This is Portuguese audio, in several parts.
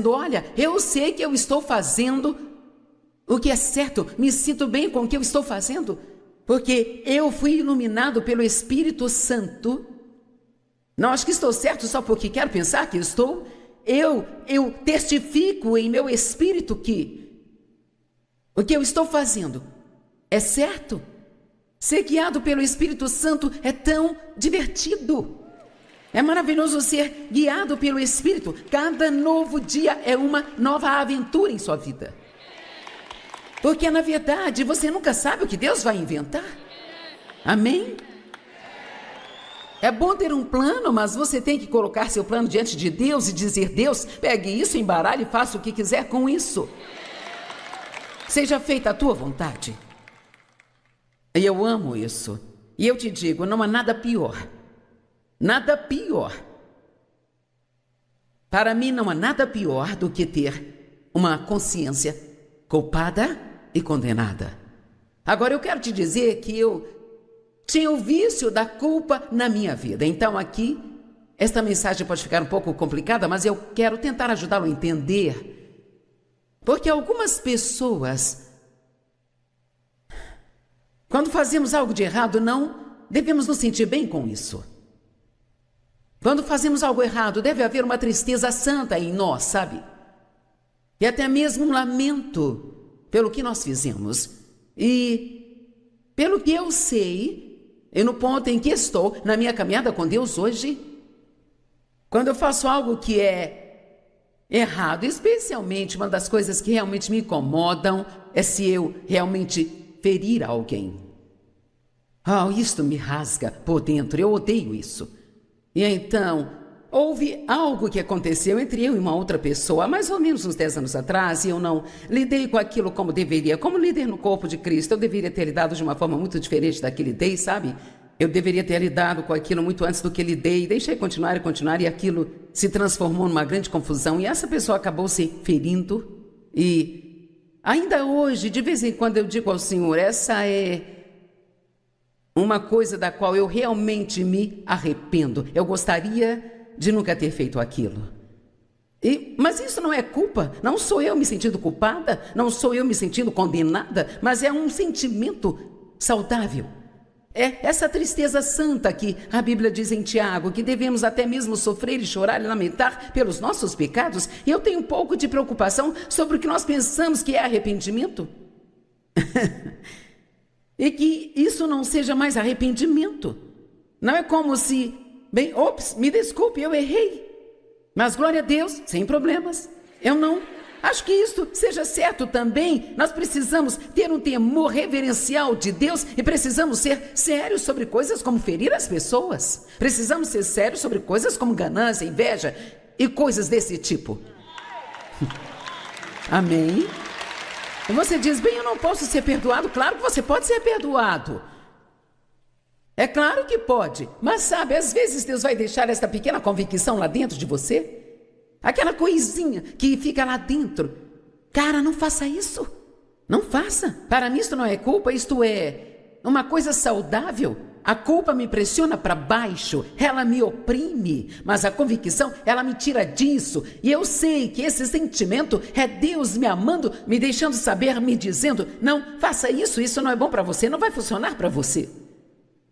olha, eu sei que eu estou fazendo o que é certo, me sinto bem com o que eu estou fazendo, porque eu fui iluminado pelo Espírito Santo. Não acho que estou certo só porque quero pensar que estou. Eu testifico em meu espírito que o que eu estou fazendo é certo. Ser guiado pelo Espírito Santo é tão divertido. É maravilhoso ser guiado pelo Espírito. Cada novo dia é uma nova aventura em sua vida. Porque, na verdade, você nunca sabe o que Deus vai inventar. Amém? É bom ter um plano, mas você tem que colocar seu plano diante de Deus e dizer: Deus, pegue isso, embaralhe e faça o que quiser com isso. Seja feita a tua vontade. E eu amo isso. E eu te digo, não há nada pior. Nada pior. Para mim não há nada pior do que ter uma consciência culpada e condenada. Agora eu quero te dizer que eu tinha o vício da culpa na minha vida. Então aqui, esta mensagem pode ficar um pouco complicada, mas eu quero tentar ajudá-lo a entender. Porque algumas pessoas, quando fazemos algo de errado, não devemos nos sentir bem com isso. Quando fazemos algo errado, deve haver uma tristeza santa em nós, sabe? E até mesmo um lamento pelo que nós fizemos. E pelo que eu sei, e no ponto em que estou na minha caminhada com Deus hoje, quando eu faço algo que é errado, especialmente uma das coisas que realmente me incomodam é se eu realmente ferir alguém. Isto me rasga por dentro, eu odeio isso. E então, houve algo que aconteceu entre eu e uma outra pessoa, há mais ou menos uns 10 anos atrás, e eu não lidei com aquilo como deveria. Como líder no corpo de Cristo, eu deveria ter lidado de uma forma muito diferente da que lidei, sabe? Eu deveria ter lidado com aquilo muito antes do que lidei, deixei continuar, e aquilo se transformou numa grande confusão, e essa pessoa acabou se ferindo. E ainda hoje, de vez em quando eu digo ao Senhor, essa é uma coisa da qual eu realmente me arrependo. Eu gostaria de nunca ter feito aquilo. Mas isso não é culpa. Não sou eu me sentindo culpada, não sou eu me sentindo condenada, mas é um sentimento saudável. É essa tristeza santa que a Bíblia diz em Tiago, que devemos até mesmo sofrer e chorar e lamentar pelos nossos pecados. E eu tenho um pouco de preocupação sobre o que nós pensamos que é arrependimento. E que isso não seja mais arrependimento. Não é como se, me desculpe, eu errei. Mas glória a Deus, sem problemas. Eu não acho que isso seja certo também. Nós precisamos ter um temor reverencial de Deus e precisamos ser sérios sobre coisas como ferir as pessoas. Precisamos ser sérios sobre coisas como ganância, inveja e coisas desse tipo. Amém? Você diz, eu não posso ser perdoado. Claro que você pode ser perdoado. É claro que pode. Mas sabe, às vezes Deus vai deixar esta pequena convicção lá dentro de você. Aquela coisinha que fica lá dentro. Cara, não faça isso. Não faça. Para mim isto não é culpa, isto é uma coisa saudável. A culpa me pressiona para baixo, ela me oprime, mas a convicção, ela me tira disso. E eu sei que esse sentimento é Deus me amando, me deixando saber, me dizendo, não, faça isso, isso não é bom para você, não vai funcionar para você.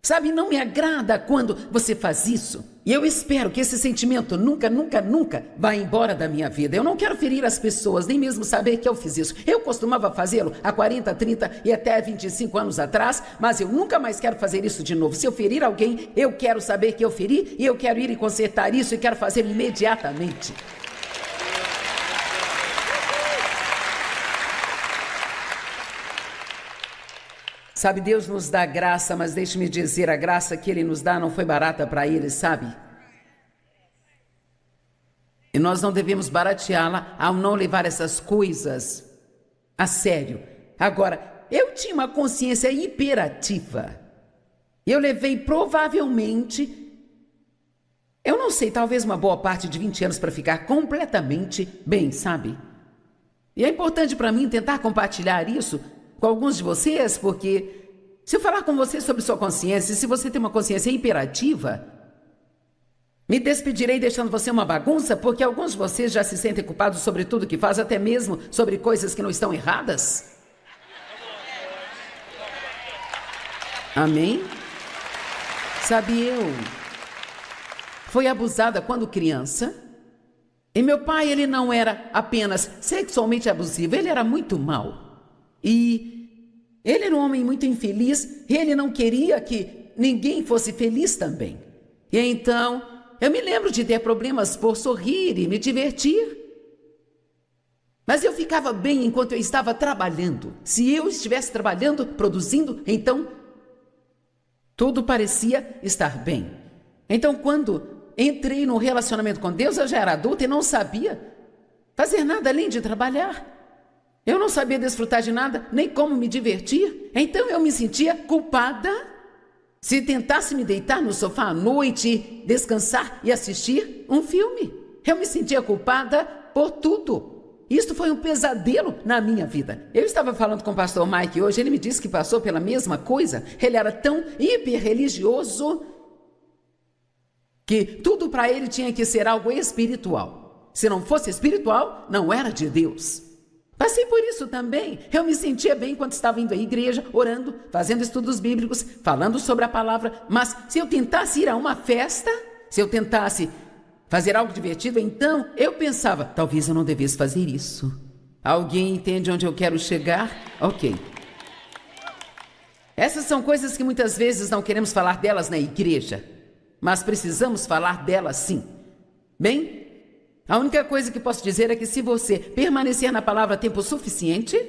Sabe, não me agrada quando você faz isso. E eu espero que esse sentimento nunca, nunca, nunca vá embora da minha vida. Eu não quero ferir as pessoas, nem mesmo saber que eu fiz isso. Eu costumava fazê-lo há 40, 30 e até 25 anos atrás, mas eu nunca mais quero fazer isso de novo. Se eu ferir alguém, eu quero saber que eu feri e eu quero ir e consertar isso e quero fazer imediatamente. Sabe, Deus nos dá graça, mas deixe-me dizer, a graça que Ele nos dá não foi barata para Ele, sabe? E nós não devemos barateá-la ao não levar essas coisas a sério. Agora, eu tinha uma consciência hiperativa. Eu levei provavelmente, eu não sei, talvez uma boa parte de 20 anos para ficar completamente bem, sabe? E é importante para mim tentar compartilhar isso com alguns de vocês, porque se eu falar com você sobre sua consciência, se você tem uma consciência imperativa, Me despedirei deixando você uma bagunça, porque alguns de vocês já se sentem culpados sobre tudo que faz, até mesmo sobre coisas que não estão erradas. Amém? Sabe, eu fui abusada quando criança, e meu pai, ele não era apenas sexualmente abusivo, ele era muito mau. E ele era um homem muito infeliz, e ele não queria que ninguém fosse feliz também. E então, eu me lembro de ter problemas por sorrir e me divertir. Mas eu ficava bem enquanto eu estava trabalhando. Se eu estivesse trabalhando, produzindo, então tudo parecia estar bem. Então, quando entrei no relacionamento com Deus, eu já era adulta e não sabia fazer nada além de trabalhar. Eu não sabia desfrutar de nada, nem como me divertir. Então eu me sentia culpada. Se tentasse me deitar no sofá à noite, descansar e assistir um filme, eu me sentia culpada por tudo. Isto foi um pesadelo na minha vida. Eu estava falando com o pastor Mike hoje, ele me disse que passou pela mesma coisa. Ele era tão hiper-religioso que tudo para ele tinha que ser algo espiritual. Se não fosse espiritual, não era de Deus. Passei por isso também. Eu me sentia bem quando estava indo à igreja, orando, fazendo estudos bíblicos, falando sobre a palavra. Mas se eu tentasse ir a uma festa, se eu tentasse fazer algo divertido, então eu pensava, talvez eu não devesse fazer isso. Alguém entende onde eu quero chegar? Ok. Essas são coisas que muitas vezes não queremos falar delas na igreja, mas precisamos falar delas sim. Bem, a única coisa que posso dizer é que se você permanecer na palavra tempo suficiente,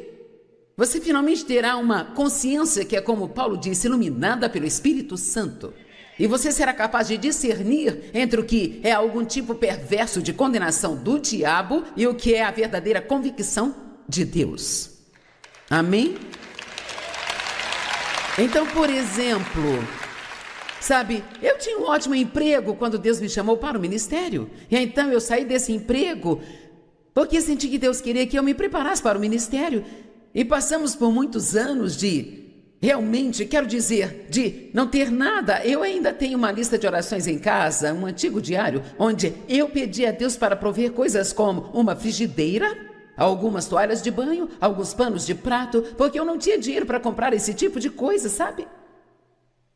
você finalmente terá uma consciência que é, como Paulo disse, iluminada pelo Espírito Santo. E você será capaz de discernir entre o que é algum tipo perverso de condenação do diabo e o que é a verdadeira convicção de Deus. Amém? Então, por exemplo, sabe, eu tinha um ótimo emprego quando Deus me chamou para o ministério. E então eu saí desse emprego porque senti que Deus queria que eu me preparasse para o ministério. E passamos por muitos anos realmente, quero dizer, de não ter nada. Eu ainda tenho uma lista de orações em casa, um antigo diário, onde eu pedi a Deus para prover coisas como uma frigideira, algumas toalhas de banho, alguns panos de prato, porque eu não tinha dinheiro para comprar esse tipo de coisa, sabe?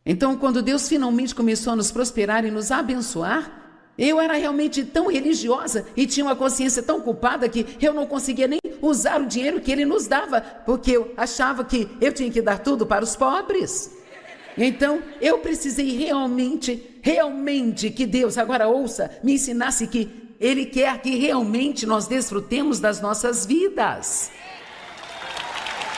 Então, quando Deus finalmente começou a nos prosperar e nos abençoar, eu era realmente tão religiosa e tinha uma consciência tão culpada que eu não conseguia nem usar o dinheiro que Ele nos dava, porque eu achava que eu tinha que dar tudo para os pobres. Então, eu precisei realmente que Deus, agora ouça, me ensinasse que Ele quer que realmente nós desfrutemos das nossas vidas.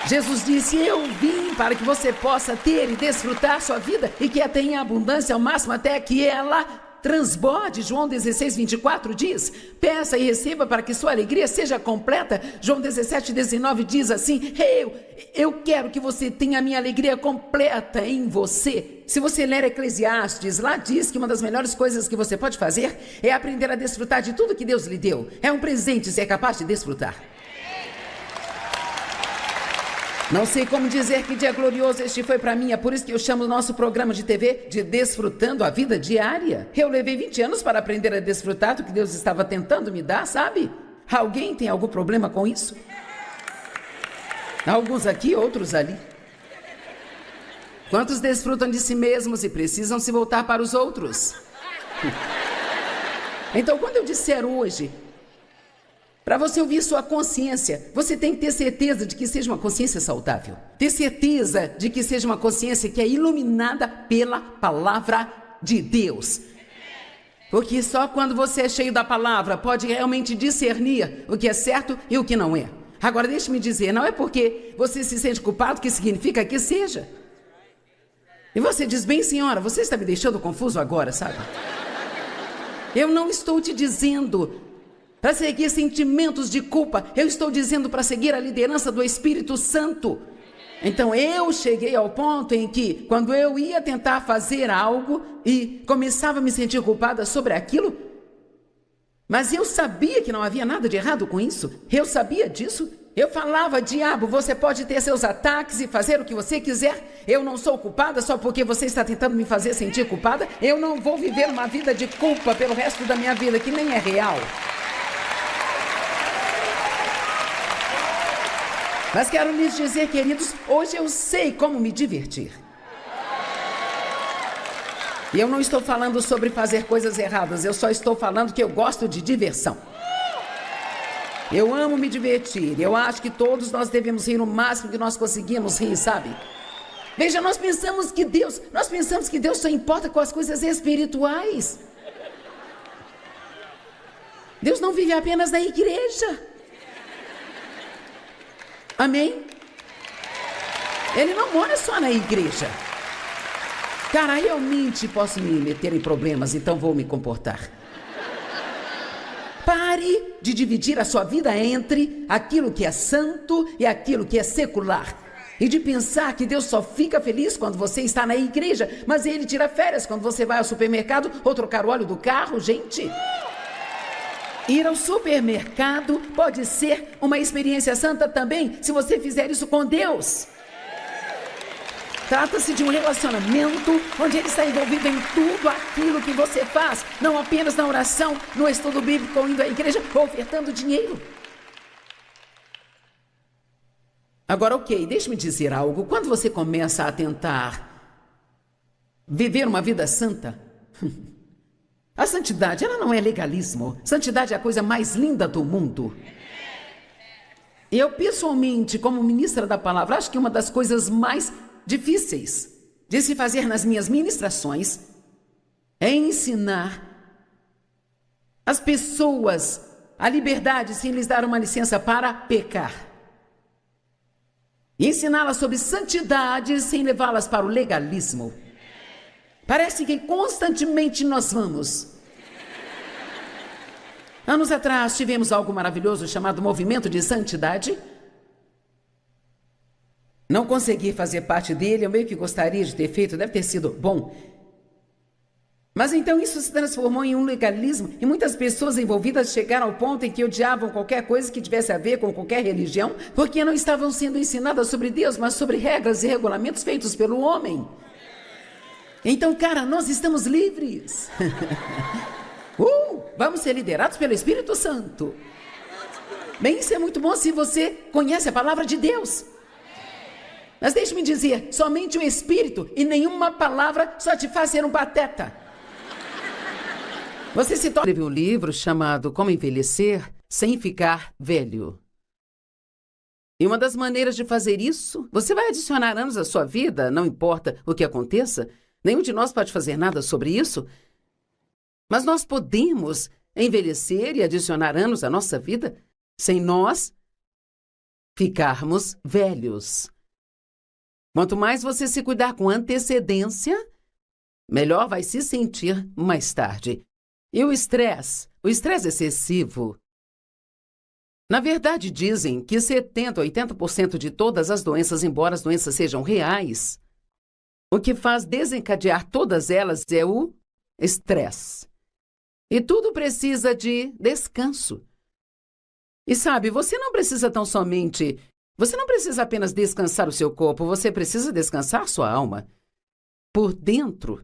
Jesus disse, eu vim para que você possa ter e desfrutar sua vida e que a tenha em abundância ao máximo até que ela transborde. João 16, 24 diz, peça e receba para que sua alegria seja completa. João 17, 19 diz assim, eu quero que você tenha a minha alegria completa em você. Se você ler Eclesiastes, lá diz que uma das melhores coisas que você pode fazer é aprender a desfrutar de tudo que Deus lhe deu. É um presente ser capaz de desfrutar. Não sei como dizer que dia glorioso este foi para mim, é por isso que eu chamo o nosso programa de TV de Desfrutando a Vida Diária. Eu levei 20 anos para aprender a desfrutar do que Deus estava tentando me dar, sabe? Alguém tem algum problema com isso? Alguns aqui, outros ali. Quantos desfrutam de si mesmos e precisam se voltar para os outros? Então, quando eu disser hoje, para você ouvir sua consciência, você tem que ter certeza de que seja uma consciência saudável. Ter certeza de que seja uma consciência que é iluminada pela palavra de Deus. Porque só quando você é cheio da palavra pode realmente discernir o que é certo e o que não é. Agora, deixe-me dizer, não é porque você se sente culpado que significa que seja. E você diz, bem senhora, você está me deixando confuso agora, sabe? Eu não estou te dizendo para seguir sentimentos de culpa. Eu estou dizendo para seguir a liderança do Espírito Santo. Então eu cheguei ao ponto em que, quando eu ia tentar fazer algo e começava a me sentir culpada sobre aquilo, mas eu sabia que não havia nada de errado com isso. Eu sabia disso. Eu falava, diabo, você pode ter seus ataques e fazer o que você quiser. Eu não sou culpada só porque você está tentando me fazer sentir culpada. Eu não vou viver uma vida de culpa pelo resto da minha vida, que nem é real. Mas quero lhes dizer, queridos, hoje eu sei como me divertir. E eu não estou falando sobre fazer coisas erradas, eu só estou falando que eu gosto de diversão. Eu amo me divertir. Eu acho que todos nós devemos rir o máximo que nós conseguimos rir, sabe? Veja, nós pensamos que Deus só importa com as coisas espirituais. Deus não vive apenas na igreja. Amém? Ele não mora só na igreja. Cara, realmente posso me meter em problemas, então vou me comportar. Pare de dividir a sua vida entre aquilo que é santo e aquilo que é secular. E de pensar que Deus só fica feliz quando você está na igreja, mas Ele tira férias quando você vai ao supermercado ou trocar o óleo do carro, gente. Ir ao supermercado pode ser uma experiência santa também, se você fizer isso com Deus. Trata-se de um relacionamento onde Ele está envolvido em tudo aquilo que você faz, não apenas na oração, no estudo bíblico, ou indo à igreja, ou ofertando dinheiro. Agora, ok, deixe-me dizer algo. Quando você começa a tentar viver uma vida santa, a santidade, ela não é legalismo. Santidade é a coisa mais linda do mundo. Eu, pessoalmente, como ministra da palavra, acho que uma das coisas mais difíceis de se fazer nas minhas ministrações é ensinar as pessoas a liberdade sem lhes dar uma licença para pecar. E ensiná-las sobre santidade sem levá-las para o legalismo. Parece que constantemente nós vamos. Anos atrás tivemos algo maravilhoso chamado Movimento de Santidade. Não consegui fazer parte dele, eu meio que gostaria de ter feito, deve ter sido bom. Mas então isso se transformou em um legalismo e muitas pessoas envolvidas chegaram ao ponto em que odiavam qualquer coisa que tivesse a ver com qualquer religião, porque não estavam sendo ensinadas sobre Deus, mas sobre regras e regulamentos feitos pelo homem. Então, cara, nós estamos livres. Vamos ser liderados pelo Espírito Santo. Bem, isso é muito bom se você conhece a palavra de Deus. Mas deixe-me dizer, somente o Espírito e nenhuma palavra só te faz ser um pateta. Você se torna... Escrevi um livro chamado Como Envelhecer Sem Ficar Velho. E uma das maneiras de fazer isso, você vai adicionar anos à sua vida, não importa o que aconteça. Nenhum de nós pode fazer nada sobre isso. Mas nós podemos envelhecer e adicionar anos à nossa vida sem nós ficarmos velhos. Quanto mais você se cuidar com antecedência, melhor vai se sentir mais tarde. E o estresse excessivo. Na verdade, dizem que 70% a 80% de todas as doenças, embora as doenças sejam reais, o que faz desencadear todas elas é o estresse. E tudo precisa de descanso. E sabe, você não precisa apenas descansar o seu corpo, você precisa descansar sua alma. Por dentro,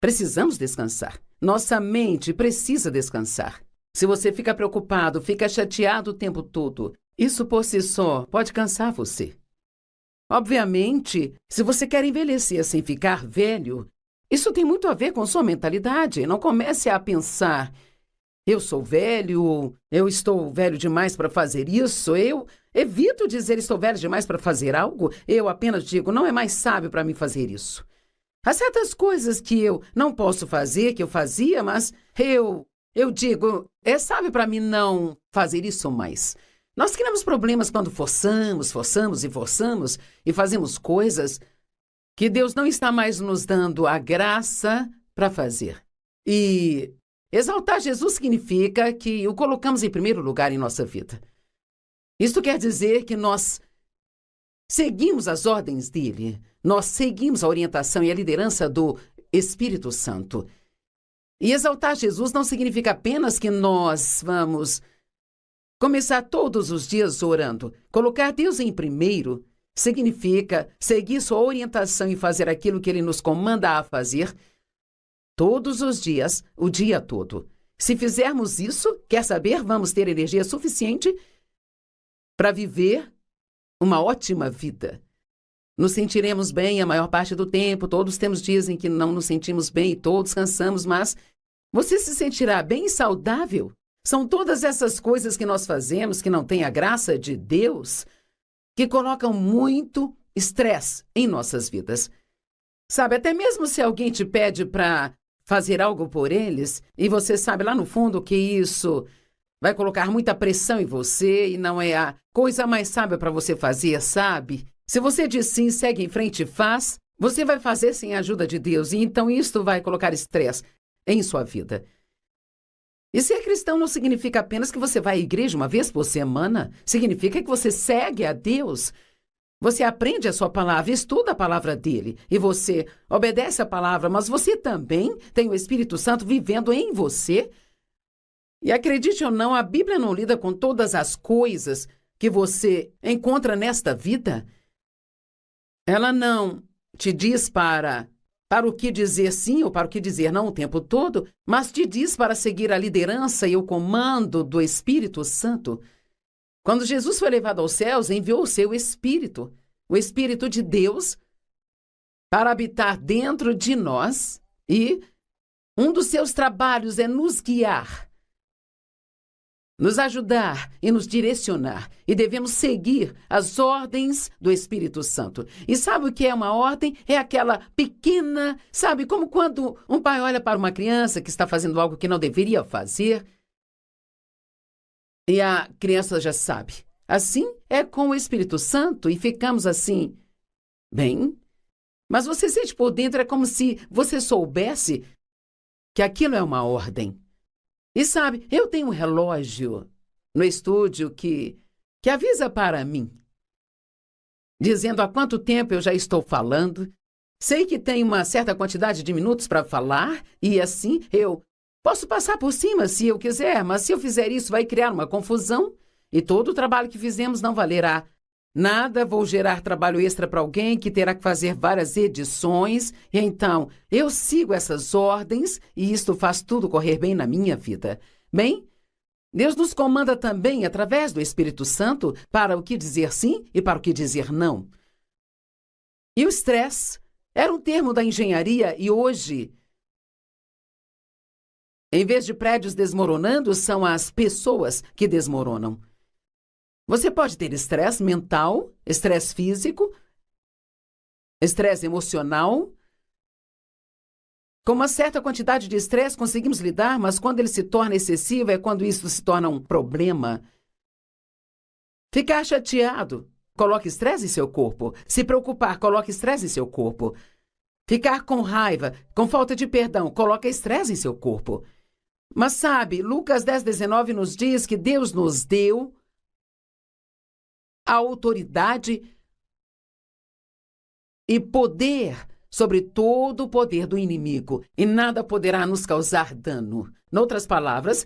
precisamos descansar. Nossa mente precisa descansar. Se você fica preocupado, fica chateado o tempo todo, isso por si só pode cansar você. Obviamente, se você quer envelhecer sem ficar velho, isso tem muito a ver com sua mentalidade. Não comece a pensar, eu sou velho, ou eu estou velho demais para fazer isso. Eu evito dizer estou velho demais para fazer algo. Eu apenas digo, não é mais sábio para mim fazer isso. Há certas coisas que eu não posso fazer, que eu fazia, mas eu digo, é sábio para mim não fazer isso mais. Nós criamos problemas quando forçamos e fazemos coisas que Deus não está mais nos dando a graça para fazer. E exaltar Jesus significa que o colocamos em primeiro lugar em nossa vida. Isto quer dizer que nós seguimos as ordens dele, nós seguimos a orientação e a liderança do Espírito Santo. E exaltar Jesus não significa apenas que nós vamos Começar todos os dias orando, colocar Deus em primeiro, significa seguir sua orientação e fazer aquilo que Ele nos comanda a fazer todos os dias, o dia todo. Se fizermos isso, quer saber, vamos ter energia suficiente para viver uma ótima vida. Nos sentiremos bem a maior parte do tempo, todos temos dias em que não nos sentimos bem e todos cansamos, mas você se sentirá bem e saudável. São todas essas coisas que nós fazemos que não têm a graça de Deus, que colocam muito estresse em nossas vidas. Sabe, até mesmo se alguém te pede para fazer algo por eles, e você sabe lá no fundo que isso vai colocar muita pressão em você e não é a coisa mais sábia para você fazer, sabe? Se você diz sim, segue em frente e faz, você vai fazer sem a ajuda de Deus, e então isto vai colocar estresse em sua vida. E ser cristão não significa apenas que você vai à igreja uma vez por semana, significa que você segue a Deus. Você aprende a sua palavra, estuda a palavra dele, e você obedece a palavra, mas você também tem o Espírito Santo vivendo em você. E acredite ou não, a Bíblia não lida com todas as coisas que você encontra nesta vida. Ela não te diz para o que dizer sim ou para o que dizer não o tempo todo, mas te diz para seguir a liderança e o comando do Espírito Santo. Quando Jesus foi levado aos céus, enviou o seu Espírito, o Espírito de Deus, para habitar dentro de nós, e um dos seus trabalhos é nos guiar, nos ajudar e nos direcionar. E devemos seguir as ordens do Espírito Santo. E sabe o que é uma ordem? É aquela pequena, sabe, como quando um pai olha para uma criança que está fazendo algo que não deveria fazer, e a criança já sabe. Assim é com o Espírito Santo e ficamos assim, bem, mas você sente por dentro, é como se você soubesse que aquilo é uma ordem. E sabe, eu tenho um relógio no estúdio que avisa para mim, dizendo há quanto tempo eu já estou falando. Sei que tem uma certa quantidade de minutos para falar e assim eu posso passar por cima se eu quiser, mas se eu fizer isso vai criar uma confusão e todo o trabalho que fizemos não valerá nada. Vou gerar trabalho extra para alguém que terá que fazer várias edições. E então, eu sigo essas ordens e isto faz tudo correr bem na minha vida. Bem, Deus nos comanda também através do Espírito Santo para o que dizer sim e para o que dizer não. E o estresse era um termo da engenharia e hoje, em vez de prédios desmoronando, são as pessoas que desmoronam. Você pode ter estresse mental, estresse físico, estresse emocional. Com uma certa quantidade de estresse conseguimos lidar, mas quando ele se torna excessivo é quando isso se torna um problema. Ficar chateado, coloque estresse em seu corpo. Se preocupar, coloque estresse em seu corpo. Ficar com raiva, com falta de perdão, coloque estresse em seu corpo. Mas sabe, Lucas 10:19 nos diz que Deus nos deu a autoridade e poder sobre todo o poder do inimigo, e nada poderá nos causar dano. Noutras palavras,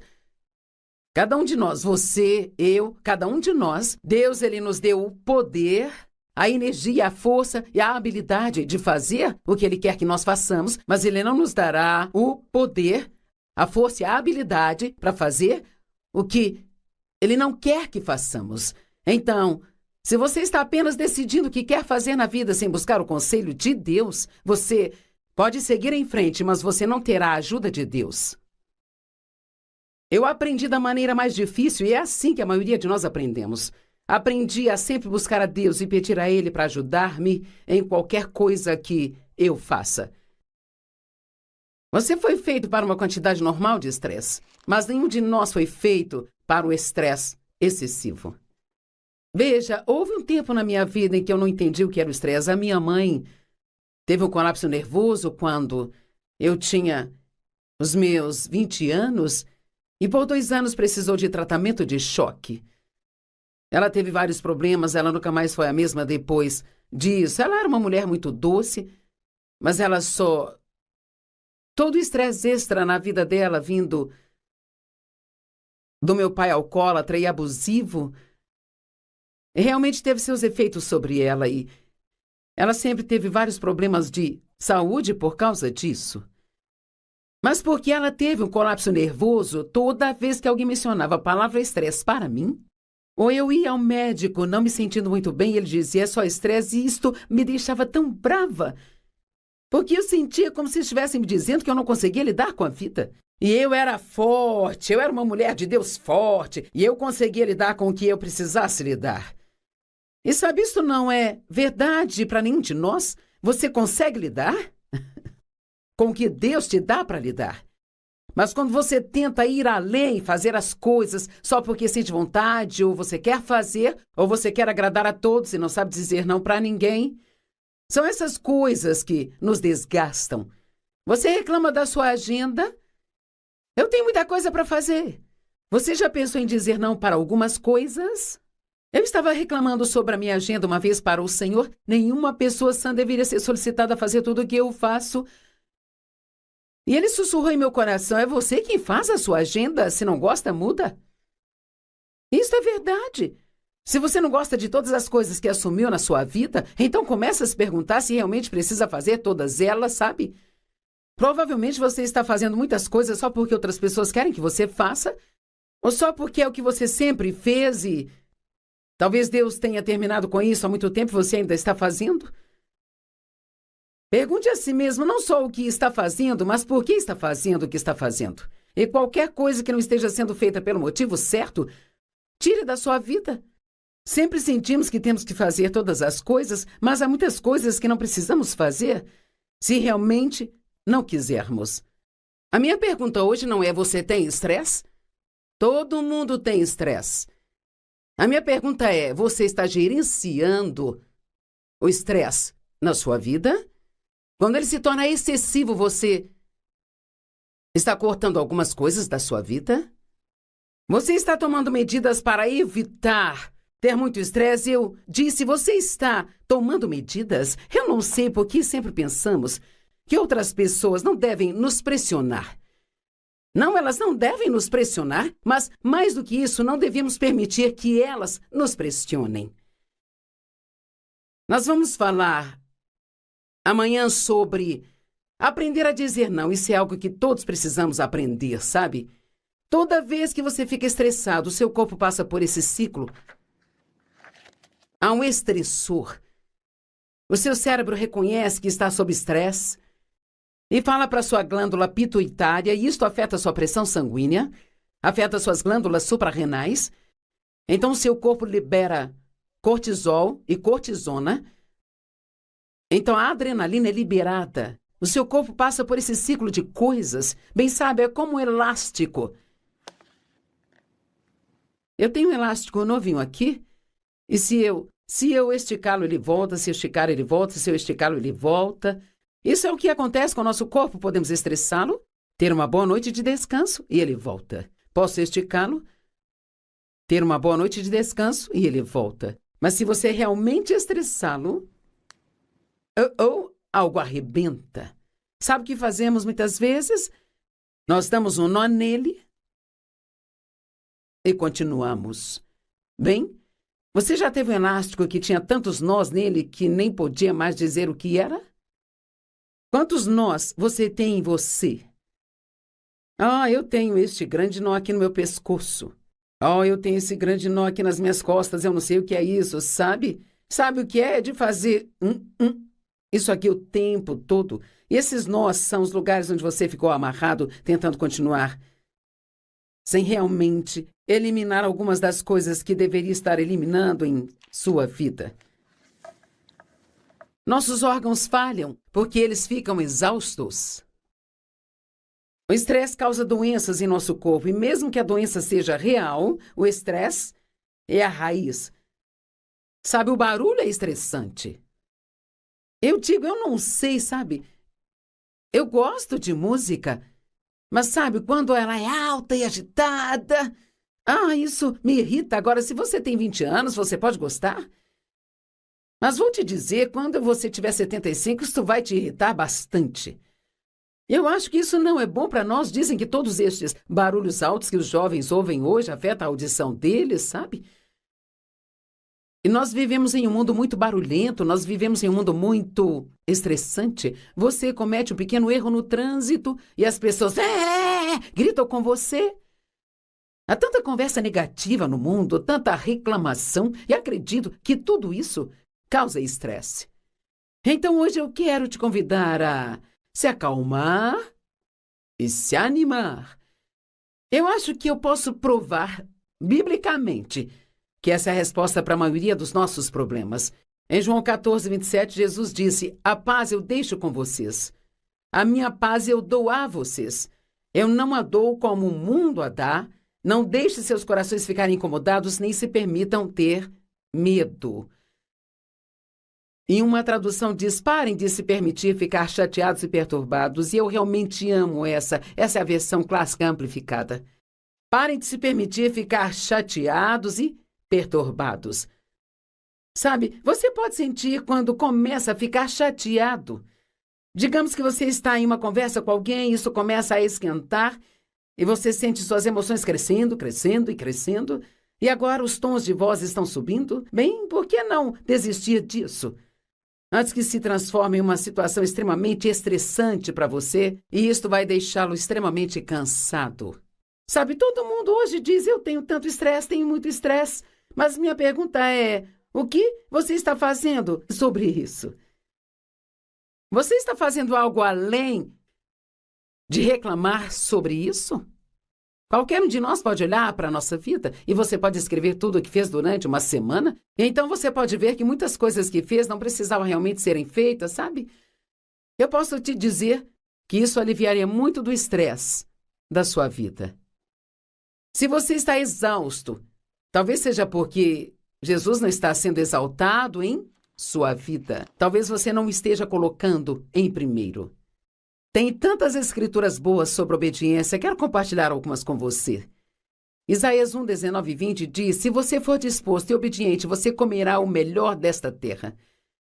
cada um de nós, você, eu, cada um de nós, Deus, ele nos deu o poder, a energia, a força e a habilidade de fazer o que ele quer que nós façamos, mas ele não nos dará o poder, a força e a habilidade para fazer o que ele não quer que façamos. Então, se você está apenas decidindo o que quer fazer na vida sem buscar o conselho de Deus, você pode seguir em frente, mas você não terá a ajuda de Deus. Eu aprendi da maneira mais difícil e é assim que a maioria de nós aprendemos. Aprendi a sempre buscar a Deus e pedir a Ele para ajudar-me em qualquer coisa que eu faça. Você foi feito para uma quantidade normal de estresse, mas nenhum de nós foi feito para o estresse excessivo. Veja, houve um tempo na minha vida em que eu não entendi o que era o estresse. A minha mãe teve um colapso nervoso quando eu tinha os meus 20 anos e por 2 anos precisou de tratamento de choque. Ela teve vários problemas, ela nunca mais foi a mesma depois disso. Ela era uma mulher muito doce, mas ela só... todo o estresse extra na vida dela vindo do meu pai alcoólatra e abusivo, realmente teve seus efeitos sobre ela e ela sempre teve vários problemas de saúde por causa disso. Mas porque ela teve um colapso nervoso toda vez que alguém mencionava a palavra estresse para mim, ou eu ia ao médico não me sentindo muito bem, ele dizia, é só estresse, e isto me deixava tão brava, porque eu sentia como se estivessem me dizendo que eu não conseguia lidar com a vida. E eu era forte, eu era uma mulher de Deus forte, e eu conseguia lidar com o que eu precisasse lidar. E sabe, isso não é verdade para nenhum de nós? Você consegue lidar com o que Deus te dá para lidar? Mas quando você tenta ir além e fazer as coisas só porque sente vontade, ou você quer fazer, ou você quer agradar a todos e não sabe dizer não para ninguém, são essas coisas que nos desgastam. Você reclama da sua agenda? Eu tenho muita coisa para fazer. Você já pensou em dizer não para algumas coisas? Eu estava reclamando sobre a minha agenda uma vez para o Senhor. Nenhuma pessoa sã deveria ser solicitada a fazer tudo o que eu faço. E ele sussurrou em meu coração, é você quem faz a sua agenda? Se não gosta, muda. Isso é verdade. Se você não gosta de todas as coisas que assumiu na sua vida, então começa a se perguntar se realmente precisa fazer todas elas, sabe? Provavelmente você está fazendo muitas coisas só porque outras pessoas querem que você faça, ou só porque é o que você sempre fez e talvez Deus tenha terminado com isso há muito tempo e você ainda está fazendo. Pergunte a si mesmo não só o que está fazendo, mas por que está fazendo o que está fazendo. E qualquer coisa que não esteja sendo feita pelo motivo certo, tire da sua vida. Sempre sentimos que temos que fazer todas as coisas, mas há muitas coisas que não precisamos fazer se realmente não quisermos. A minha pergunta hoje não é: você tem estresse? Todo mundo tem estresse. A minha pergunta é: você está gerenciando o estresse na sua vida? Quando ele se torna excessivo, você está cortando algumas coisas da sua vida? Você está tomando medidas para evitar ter muito estresse? Eu disse, você está tomando medidas? Eu não sei por que sempre pensamos que outras pessoas não devem nos pressionar. Não, elas não devem nos pressionar, mas, mais do que isso, não devemos permitir que elas nos pressionem. Nós vamos falar amanhã sobre aprender a dizer não. Isso é algo que todos precisamos aprender, sabe? Toda vez que você fica estressado, o seu corpo passa por esse ciclo. Há um estressor. O seu cérebro reconhece que está sob estresse e fala para sua glândula pituitária, e isto afeta sua pressão sanguínea, afeta suas glândulas suprarrenais. Então, o seu corpo libera cortisol e cortisona. Então, a adrenalina é liberada. O seu corpo passa por esse ciclo de coisas. Bem sabe, é como um elástico. Eu tenho um elástico novinho aqui, e se eu esticá-lo, ele volta, se eu esticar, ele volta, se eu esticá-lo, ele volta. Isso é o que acontece com o nosso corpo. Podemos estressá-lo, ter uma boa noite de descanso, e ele volta. Posso esticá-lo, ter uma boa noite de descanso, e ele volta. Mas se você realmente estressá-lo, algo arrebenta. Sabe o que fazemos muitas vezes? Nós damos um nó nele e continuamos. Bem, você já teve um elástico que tinha tantos nós nele que nem podia mais dizer o que era? Quantos nós você tem em você? Eu tenho este grande nó aqui no meu pescoço. Eu tenho esse grande nó aqui nas minhas costas, eu não sei o que é isso, sabe? Sabe o que é de fazer isso aqui o tempo todo? E esses nós são os lugares onde você ficou amarrado, tentando continuar, sem realmente eliminar algumas das coisas que deveria estar eliminando em sua vida. Nossos órgãos falham porque eles ficam exaustos. O estresse causa doenças em nosso corpo, e mesmo que a doença seja real, o estresse é a raiz. Sabe, o barulho é estressante. Eu digo, eu não sei, sabe? Eu gosto de música, mas sabe, quando ela é alta e agitada, isso me irrita. Agora, se você tem 20 anos, você pode gostar. Mas vou te dizer, quando você tiver 75, isso vai te irritar bastante. Eu acho que isso não é bom para nós. Dizem que todos estes barulhos altos que os jovens ouvem hoje afetam a audição deles, sabe? E nós vivemos em um mundo muito barulhento, nós vivemos em um mundo muito estressante. Você comete um pequeno erro no trânsito e as pessoas gritam com você. Há tanta conversa negativa no mundo, tanta reclamação, e acredito que tudo isso causa estresse. Então hoje eu quero te convidar a se acalmar e se animar. Eu acho que eu posso provar biblicamente que essa é a resposta para a maioria dos nossos problemas. Em João 14:27, Jesus disse: "A paz eu deixo com vocês. A minha paz eu dou a vocês. Eu não a dou como o mundo a dá. Não deixe seus corações ficarem incomodados, nem se permitam ter medo." Em uma tradução diz: "Parem de se permitir ficar chateados e perturbados." E eu realmente amo essa. Essa é a versão clássica amplificada. Parem de se permitir ficar chateados e perturbados. Sabe, você pode sentir quando começa a ficar chateado. Digamos que você está em uma conversa com alguém, isso começa a esquentar, e você sente suas emoções crescendo, crescendo e crescendo, e agora os tons de voz estão subindo. Bem, por que não desistir disso? Antes que se transforme em uma situação extremamente estressante para você, e isto vai deixá-lo extremamente cansado. Sabe, todo mundo hoje diz: "Eu tenho tanto estresse, tenho muito estresse." Mas minha pergunta é: o que você está fazendo sobre isso? Você está fazendo algo além de reclamar sobre isso? Qualquer um de nós pode olhar para a nossa vida e você pode escrever tudo o que fez durante uma semana, e então você pode ver que muitas coisas que fez não precisavam realmente serem feitas, sabe? Eu posso te dizer que isso aliviaria muito do estresse da sua vida. Se você está exausto, talvez seja porque Jesus não está sendo exaltado em sua vida. Talvez você não esteja colocando em primeiro. Tem tantas escrituras boas sobre obediência, quero compartilhar algumas com você. Isaías 1:19 e 20 diz: "Se você for disposto e obediente, você comerá o melhor desta terra."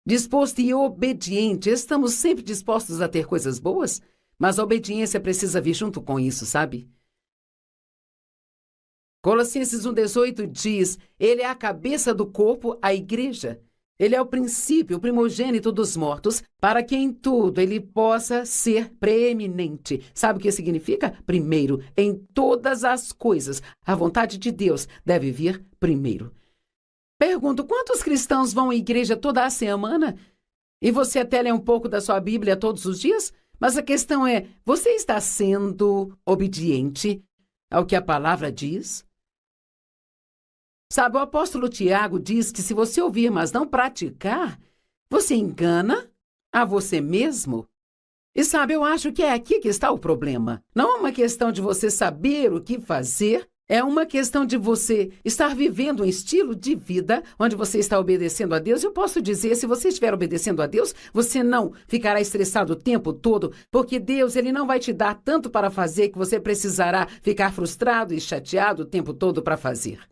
Disposto e obediente, estamos sempre dispostos a ter coisas boas, mas a obediência precisa vir junto com isso, sabe? Colossenses 1:18 diz: "Ele é a cabeça do corpo, a igreja. Ele é o princípio, o primogênito dos mortos, para que em tudo ele possa ser preeminente." Sabe o que significa? Primeiro, em todas as coisas. A vontade de Deus deve vir primeiro. Pergunto, quantos cristãos vão à igreja toda a semana? E você até lê um pouco da sua Bíblia todos os dias? Mas a questão é, você está sendo obediente ao que a palavra diz? Sabe, o apóstolo Tiago diz que se você ouvir, mas não praticar, você engana a você mesmo. E sabe, eu acho que é aqui que está o problema. Não é uma questão de você saber o que fazer, é uma questão de você estar vivendo um estilo de vida onde você está obedecendo a Deus. Eu posso dizer, se você estiver obedecendo a Deus, você não ficará estressado o tempo todo, porque Deus, ele não vai te dar tanto para fazer que você precisará ficar frustrado e chateado o tempo todo para fazer.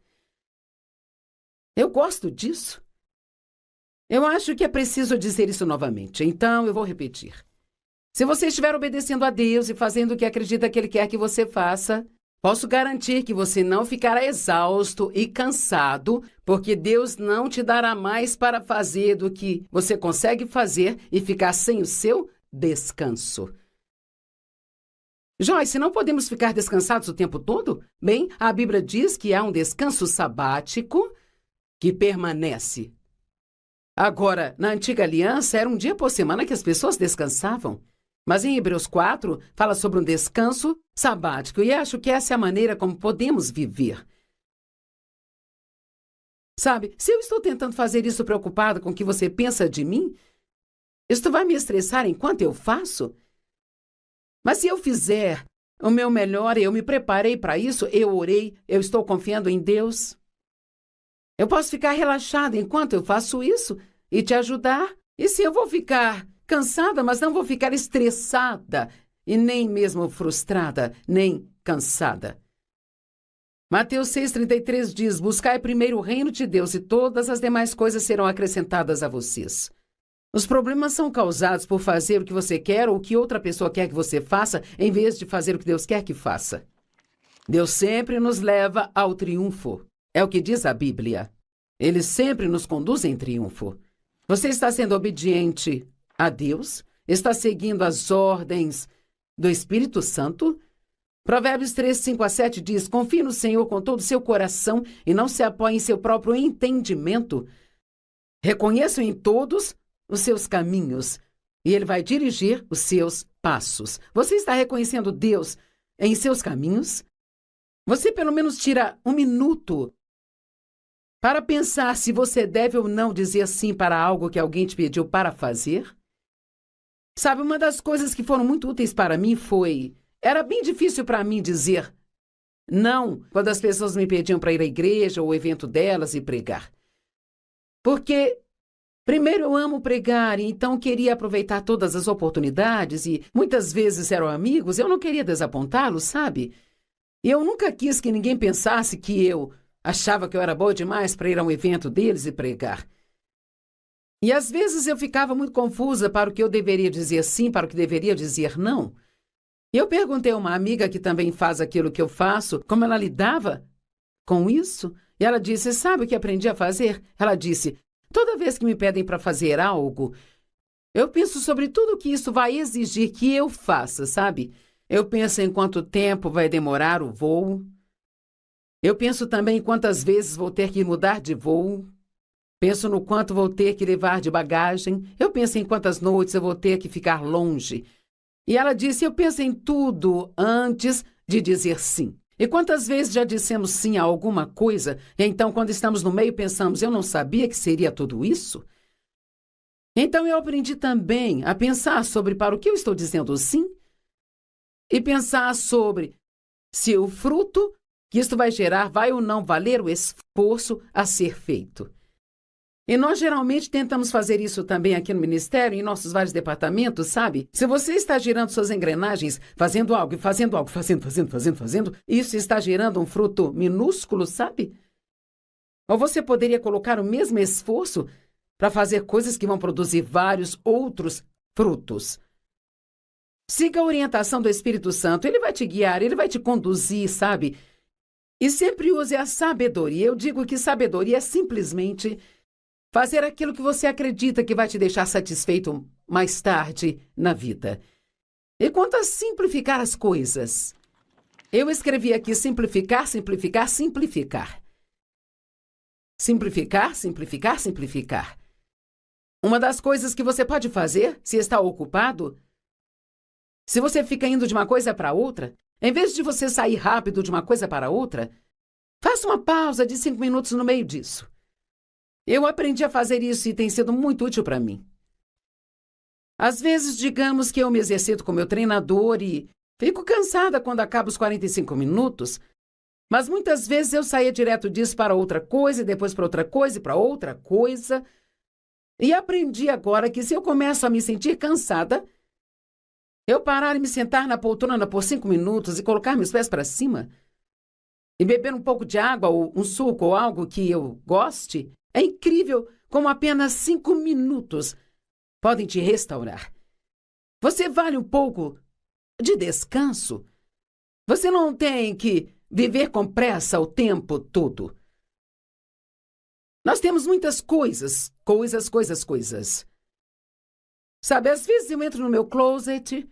Eu gosto disso. Eu acho que é preciso dizer isso novamente, então eu vou repetir. Se você estiver obedecendo a Deus e fazendo o que acredita que Ele quer que você faça, posso garantir que você não ficará exausto e cansado, porque Deus não te dará mais para fazer do que você consegue fazer e ficar sem o seu descanso. Joyce, não podemos ficar descansados o tempo todo? Bem, a Bíblia diz que há um descanso sabático que permanece. Agora, na Antiga Aliança, era um dia por semana que as pessoas descansavam. Mas em Hebreus 4, fala sobre um descanso sabático, e acho que essa é a maneira como podemos viver. Sabe, se eu estou tentando fazer isso preocupado com o que você pensa de mim, isto vai me estressar enquanto eu faço? Mas se eu fizer o meu melhor, eu me preparei para isso, eu orei, eu estou confiando em Deus, eu posso ficar relaxada enquanto eu faço isso e te ajudar. E se eu vou ficar cansada, mas não vou ficar estressada e nem mesmo frustrada, nem cansada. Mateus 6,33 diz: "Buscai primeiro o reino de Deus e todas as demais coisas serão acrescentadas a vocês." Os problemas são causados por fazer o que você quer ou o que outra pessoa quer que você faça, em vez de fazer o que Deus quer que faça. Deus sempre nos leva ao triunfo. É o que diz a Bíblia. Ele sempre nos conduz em triunfo. Você está sendo obediente a Deus? Está seguindo as ordens do Espírito Santo? Provérbios 3, 5-7 diz: confie no Senhor com todo o seu coração e não se apoie em seu próprio entendimento. Reconheça em todos os seus caminhos e Ele vai dirigir os seus passos. Você está reconhecendo Deus em seus caminhos? Você pelo menos tira um minuto para pensar se você deve ou não dizer sim para algo que alguém te pediu para fazer? Sabe, uma das coisas que foram muito úteis para mim foi... Era bem difícil para mim dizer não quando as pessoas me pediam para ir à igreja ou ao evento delas e pregar. Porque, primeiro, eu amo pregar e então queria aproveitar todas as oportunidades e muitas vezes eram amigos, eu não queria desapontá-los, sabe? E eu nunca quis que ninguém pensasse que eu achava que eu era boa demais para ir a um evento deles e pregar. E às vezes eu ficava muito confusa para o que eu deveria dizer sim, para o que deveria dizer não. E eu perguntei a uma amiga que também faz aquilo que eu faço, como ela lidava com isso. E ela disse, sabe o que aprendi a fazer? Ela disse, toda vez que me pedem para fazer algo, eu penso sobre tudo que isso vai exigir que eu faça, sabe? Eu penso em quanto tempo vai demorar o voo. Eu penso também em quantas vezes vou ter que mudar de voo. Penso no quanto vou ter que levar de bagagem. Eu penso em quantas noites eu vou ter que ficar longe. E ela disse, eu penso em tudo antes de dizer sim. E quantas vezes já dissemos sim a alguma coisa, e então quando estamos no meio pensamos, eu não sabia que seria tudo isso? Então eu aprendi também a pensar sobre para o que eu estou dizendo sim, e pensar sobre se o fruto que isto vai gerar vai ou não valer o esforço a ser feito. E nós geralmente tentamos fazer isso também aqui no ministério, em nossos vários departamentos, sabe? Se você está girando suas engrenagens, fazendo algo, fazendo, isso está gerando um fruto minúsculo, sabe? Ou você poderia colocar o mesmo esforço para fazer coisas que vão produzir vários outros frutos. Siga a orientação do Espírito Santo, ele vai te guiar, ele vai te conduzir, sabe? E sempre use a sabedoria. Eu digo que sabedoria é simplesmente fazer aquilo que você acredita que vai te deixar satisfeito mais tarde na vida. E quanto a simplificar as coisas, eu escrevi aqui simplificar, simplificar, simplificar. Simplificar, simplificar, simplificar. Uma das coisas que você pode fazer, se está ocupado, se você fica indo de uma coisa para outra, em vez de você sair rápido de uma coisa para outra, faça uma pausa de 5 minutos no meio disso. Eu aprendi a fazer isso e tem sido muito útil para mim. Às vezes, digamos que eu me exercito com meu treinador e fico cansada quando acabo os 45 minutos, mas muitas vezes eu saía direto disso para outra coisa, e depois para outra coisa e para outra coisa. E aprendi agora que se eu começo a me sentir cansada, eu parar e me sentar na poltrona por 5 minutos e colocar meus pés para cima e beber um pouco de água ou um suco ou algo que eu goste, é incrível como apenas 5 minutos podem te restaurar. Você vale um pouco de descanso. Você não tem que viver com pressa o tempo todo. Nós temos muitas coisas. Sabe, às vezes eu entro no meu closet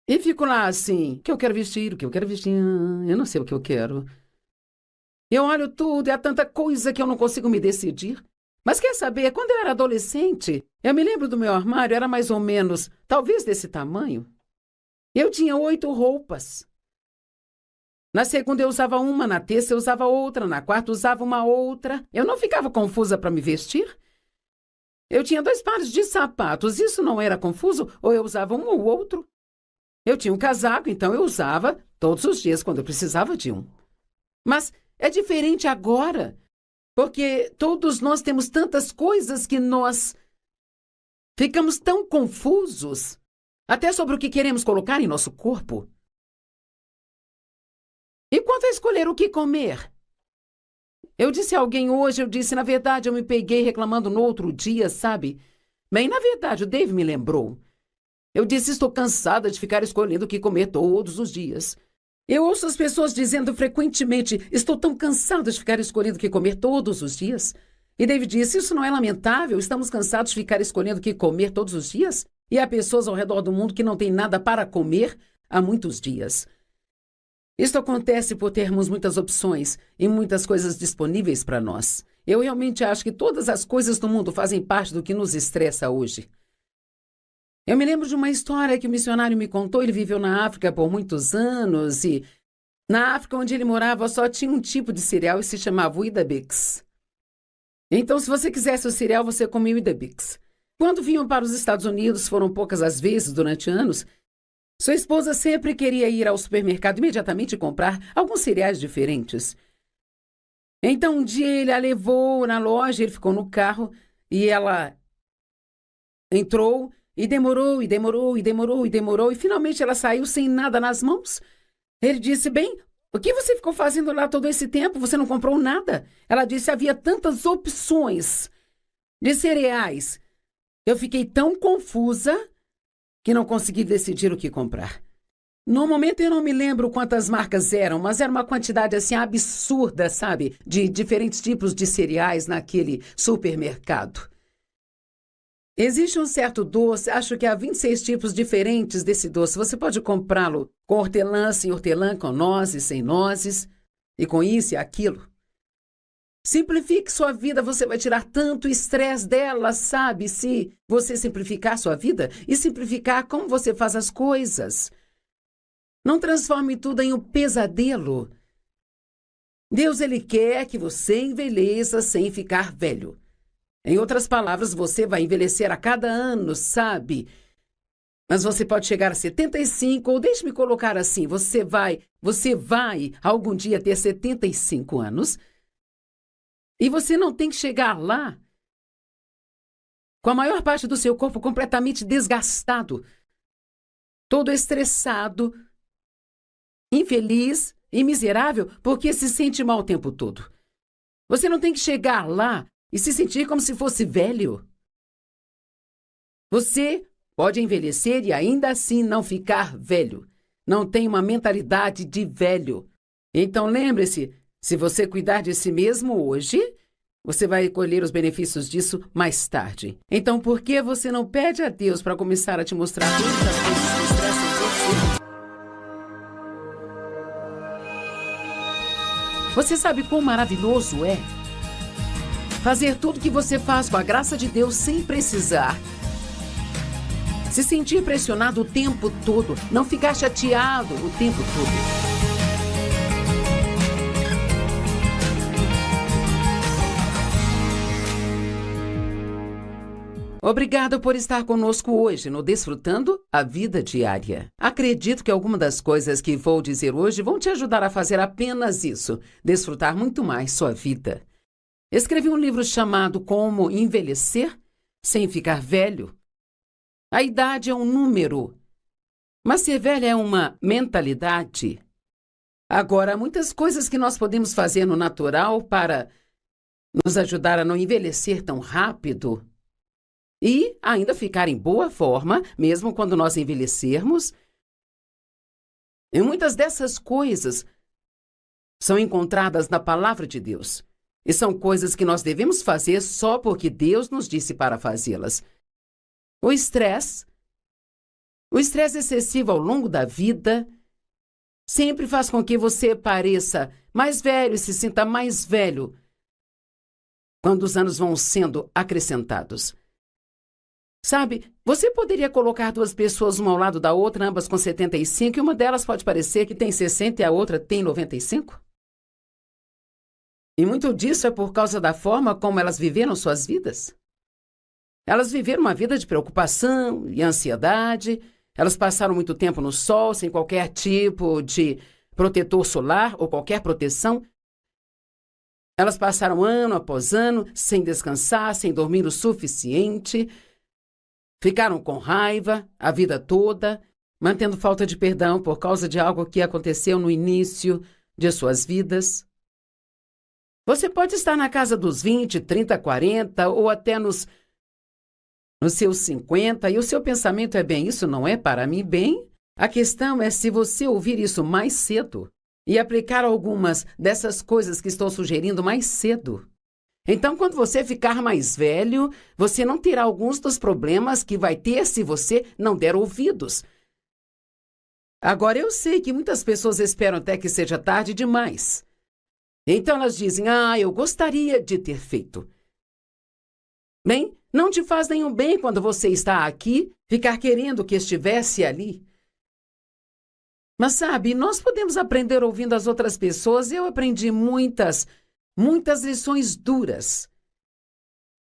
e fico lá assim, o que eu quero vestir, eu não sei o que eu quero. Eu olho tudo e há tanta coisa que eu não consigo me decidir. Mas quer saber, quando eu era adolescente, eu me lembro do meu armário, era mais ou menos, talvez desse tamanho. Eu tinha 8 roupas. Na segunda eu usava uma, na terça eu usava outra, na quarta usava uma outra. Eu não ficava confusa para me vestir. Eu tinha 2 pares de sapatos, isso não era confuso, ou eu usava um ou outro. Eu tinha um casaco, então eu usava todos os dias quando eu precisava de um. Mas é diferente agora, porque todos nós temos tantas coisas que nós ficamos tão confusos, até sobre o que queremos colocar em nosso corpo. E quanto a escolher o que comer? Eu disse a alguém hoje, na verdade, eu me peguei reclamando no outro dia, sabe? Bem, na verdade, o Dave me lembrou. Eu disse: estou cansada de ficar escolhendo o que comer todos os dias. Eu ouço as pessoas dizendo frequentemente: estou tão cansada de ficar escolhendo o que comer todos os dias. E Dave disse: isso não é lamentável? Estamos cansados de ficar escolhendo o que comer todos os dias? E há pessoas ao redor do mundo que não têm nada para comer há muitos dias. Isso acontece por termos muitas opções e muitas coisas disponíveis para nós. Eu realmente acho que todas as coisas do mundo fazem parte do que nos estressa hoje. Eu me lembro de uma história que o missionário me contou. Ele viveu na África por muitos anos e na África onde ele morava só tinha um tipo de cereal e se chamava Weetabix. Então, se você quisesse o cereal, você comia Weetabix. Quando vinham para os Estados Unidos, foram poucas as vezes durante anos, sua esposa sempre queria ir ao supermercado imediatamente comprar alguns cereais diferentes. Então, um dia ele a levou na loja, ele ficou no carro e ela entrou e demorou, e finalmente ela saiu sem nada nas mãos. Ele disse: bem, o que você ficou fazendo lá todo esse tempo? Você não comprou nada? Ela disse: havia tantas opções de cereais. Eu fiquei tão confusa que não consegui decidir o que comprar. No momento eu não me lembro quantas marcas eram, mas era uma quantidade assim absurda, sabe? De diferentes tipos de cereais naquele supermercado. Existe um certo doce, acho que há 26 tipos diferentes desse doce. Você pode comprá-lo com hortelã, sem hortelã, com nozes, sem nozes, e com isso e aquilo. Simplifique sua vida, você vai tirar tanto estresse dela, sabe? Se você simplificar sua vida e simplificar como você faz as coisas. Não transforme tudo em um pesadelo. Deus, Ele quer que você envelheça sem ficar velho. Em outras palavras, você vai envelhecer a cada ano, sabe? Mas você pode chegar a 75, ou deixe-me colocar assim, você vai algum dia ter 75 anos, e você não tem que chegar lá com a maior parte do seu corpo completamente desgastado, todo estressado, infeliz e miserável porque se sente mal o tempo todo. Você não tem que chegar lá e se sentir como se fosse velho. Você pode envelhecer e ainda assim não ficar velho. Não tem uma mentalidade de velho. Então lembre-se, se você cuidar de si mesmo hoje, você vai colher os benefícios disso mais tarde. Então por que você não pede a Deus para começar a te mostrar todas as coisas que estressam você? Você sabe quão maravilhoso é fazer tudo o que você faz com a graça de Deus sem precisar se sentir pressionado o tempo todo, não ficar chateado o tempo todo. Obrigado por estar conosco hoje no Desfrutando a Vida Diária. Acredito que algumas das coisas que vou dizer hoje vão te ajudar a fazer apenas isso, desfrutar muito mais sua vida. Escrevi um livro chamado Como Envelhecer Sem Ficar Velho. A idade é um número, mas ser velha é uma mentalidade. Agora, há muitas coisas que nós podemos fazer no natural para nos ajudar a não envelhecer tão rápido e ainda ficar em boa forma, mesmo quando nós envelhecermos. E muitas dessas coisas são encontradas na Palavra de Deus. E são coisas que nós devemos fazer só porque Deus nos disse para fazê-las. O estresse excessivo ao longo da vida sempre faz com que você pareça mais velho e se sinta mais velho quando os anos vão sendo acrescentados. Sabe, você poderia colocar duas pessoas uma ao lado da outra, ambas com 75, e uma delas pode parecer que tem 60 e a outra tem 95? E muito disso é por causa da forma como elas viveram suas vidas. Elas viveram uma vida de preocupação e ansiedade. Elas passaram muito tempo no sol, sem qualquer tipo de protetor solar ou qualquer proteção. Elas passaram ano após ano sem descansar, sem dormir o suficiente. Ficaram com raiva a vida toda, mantendo falta de perdão por causa de algo que aconteceu no início de suas vidas. Você pode estar na casa dos 20, 30, 40 ou até nos nos seus 50 e o seu pensamento é bem, isso não é para mim bem. A questão é se você ouvir isso mais cedo e aplicar algumas dessas coisas que estou sugerindo mais cedo. Então, quando você ficar mais velho, você não terá alguns dos problemas que vai ter se você não der ouvidos. Agora, eu sei que muitas pessoas esperam até que seja tarde demais. Então, elas dizem, eu gostaria de ter feito. Bem, não te faz nenhum bem quando você está aqui, ficar querendo que estivesse ali. Mas sabe, nós podemos aprender ouvindo as outras pessoas. Eu aprendi muitas lições duras.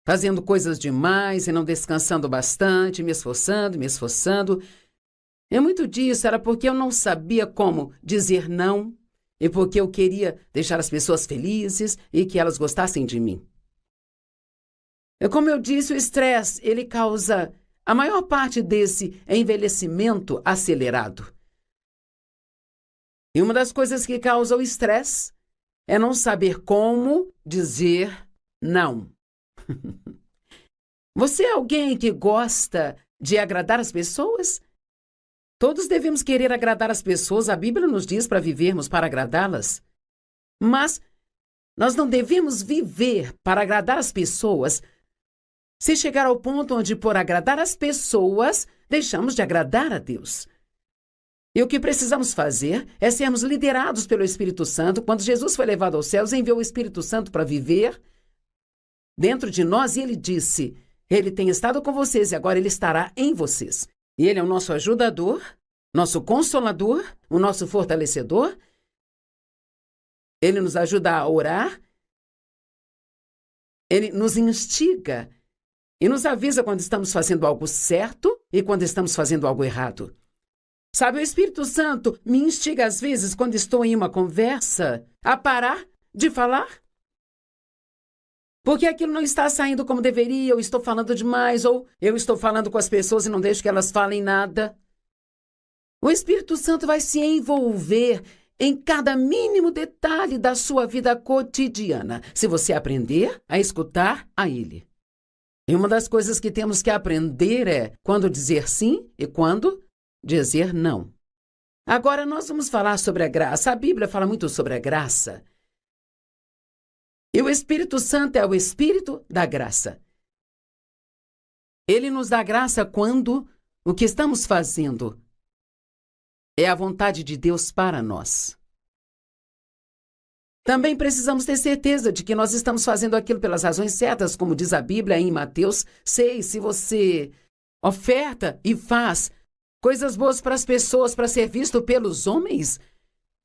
Fazendo coisas demais e não descansando bastante, me esforçando. E muito disso era porque eu não sabia como dizer não e porque eu queria deixar as pessoas felizes e que elas gostassem de mim. Como eu disse, o estresse, ele causa a maior parte desse envelhecimento acelerado. E uma das coisas que causa o estresse é não saber como dizer não. Você é alguém que gosta de agradar as pessoas? Todos devemos querer agradar as pessoas, a Bíblia nos diz para vivermos para agradá-las. Mas nós não devemos viver para agradar as pessoas. Se chegar ao ponto onde, por agradar as pessoas, deixamos de agradar a Deus. E o que precisamos fazer é sermos liderados pelo Espírito Santo. Quando Jesus foi levado aos céus, enviou o Espírito Santo para viver dentro de nós e ele disse, ele tem estado com vocês e agora ele estará em vocês. E ele é o nosso ajudador, nosso consolador, o nosso fortalecedor. Ele nos ajuda a orar. Ele nos instiga e nos avisa quando estamos fazendo algo certo e quando estamos fazendo algo errado. Sabe, o Espírito Santo me instiga às vezes, quando estou em uma conversa, a parar de falar. Porque aquilo não está saindo como deveria, eu estou falando demais, ou eu estou falando com as pessoas e não deixo que elas falem nada. O Espírito Santo vai se envolver em cada mínimo detalhe da sua vida cotidiana, se você aprender a escutar a Ele. E uma das coisas que temos que aprender é quando dizer sim e quando dizer não. Agora nós vamos falar sobre a graça. A Bíblia fala muito sobre a graça. E o Espírito Santo é o Espírito da graça. Ele nos dá graça quando o que estamos fazendo é a vontade de Deus para nós. Também precisamos ter certeza de que nós estamos fazendo aquilo pelas razões certas, como diz a Bíblia em Mateus 6. Se você oferta e faz coisas boas para as pessoas para ser visto pelos homens,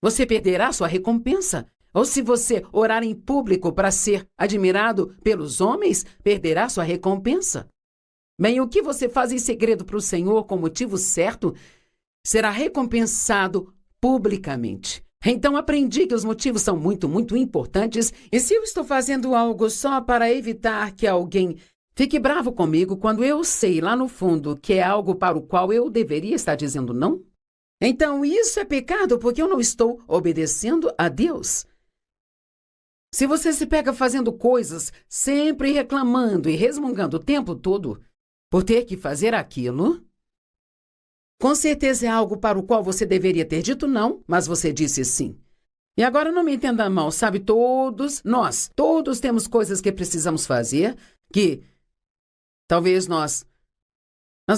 você perderá sua recompensa. Ou se você orar em público para ser admirado pelos homens, perderá sua recompensa. Bem, o que você faz em segredo para o Senhor com motivo certo será recompensado publicamente. Então aprendi que os motivos são muito importantes, e se eu estou fazendo algo só para evitar que alguém fique bravo comigo quando eu sei lá no fundo que é algo para o qual eu deveria estar dizendo não, então isso é pecado porque eu não estou obedecendo a Deus. Se você se pega fazendo coisas, sempre reclamando e resmungando o tempo todo por ter que fazer aquilo, com certeza é algo para o qual você deveria ter dito não, mas você disse sim. E agora não me entenda mal, sabe? Nós todos temos coisas que precisamos fazer, que talvez nós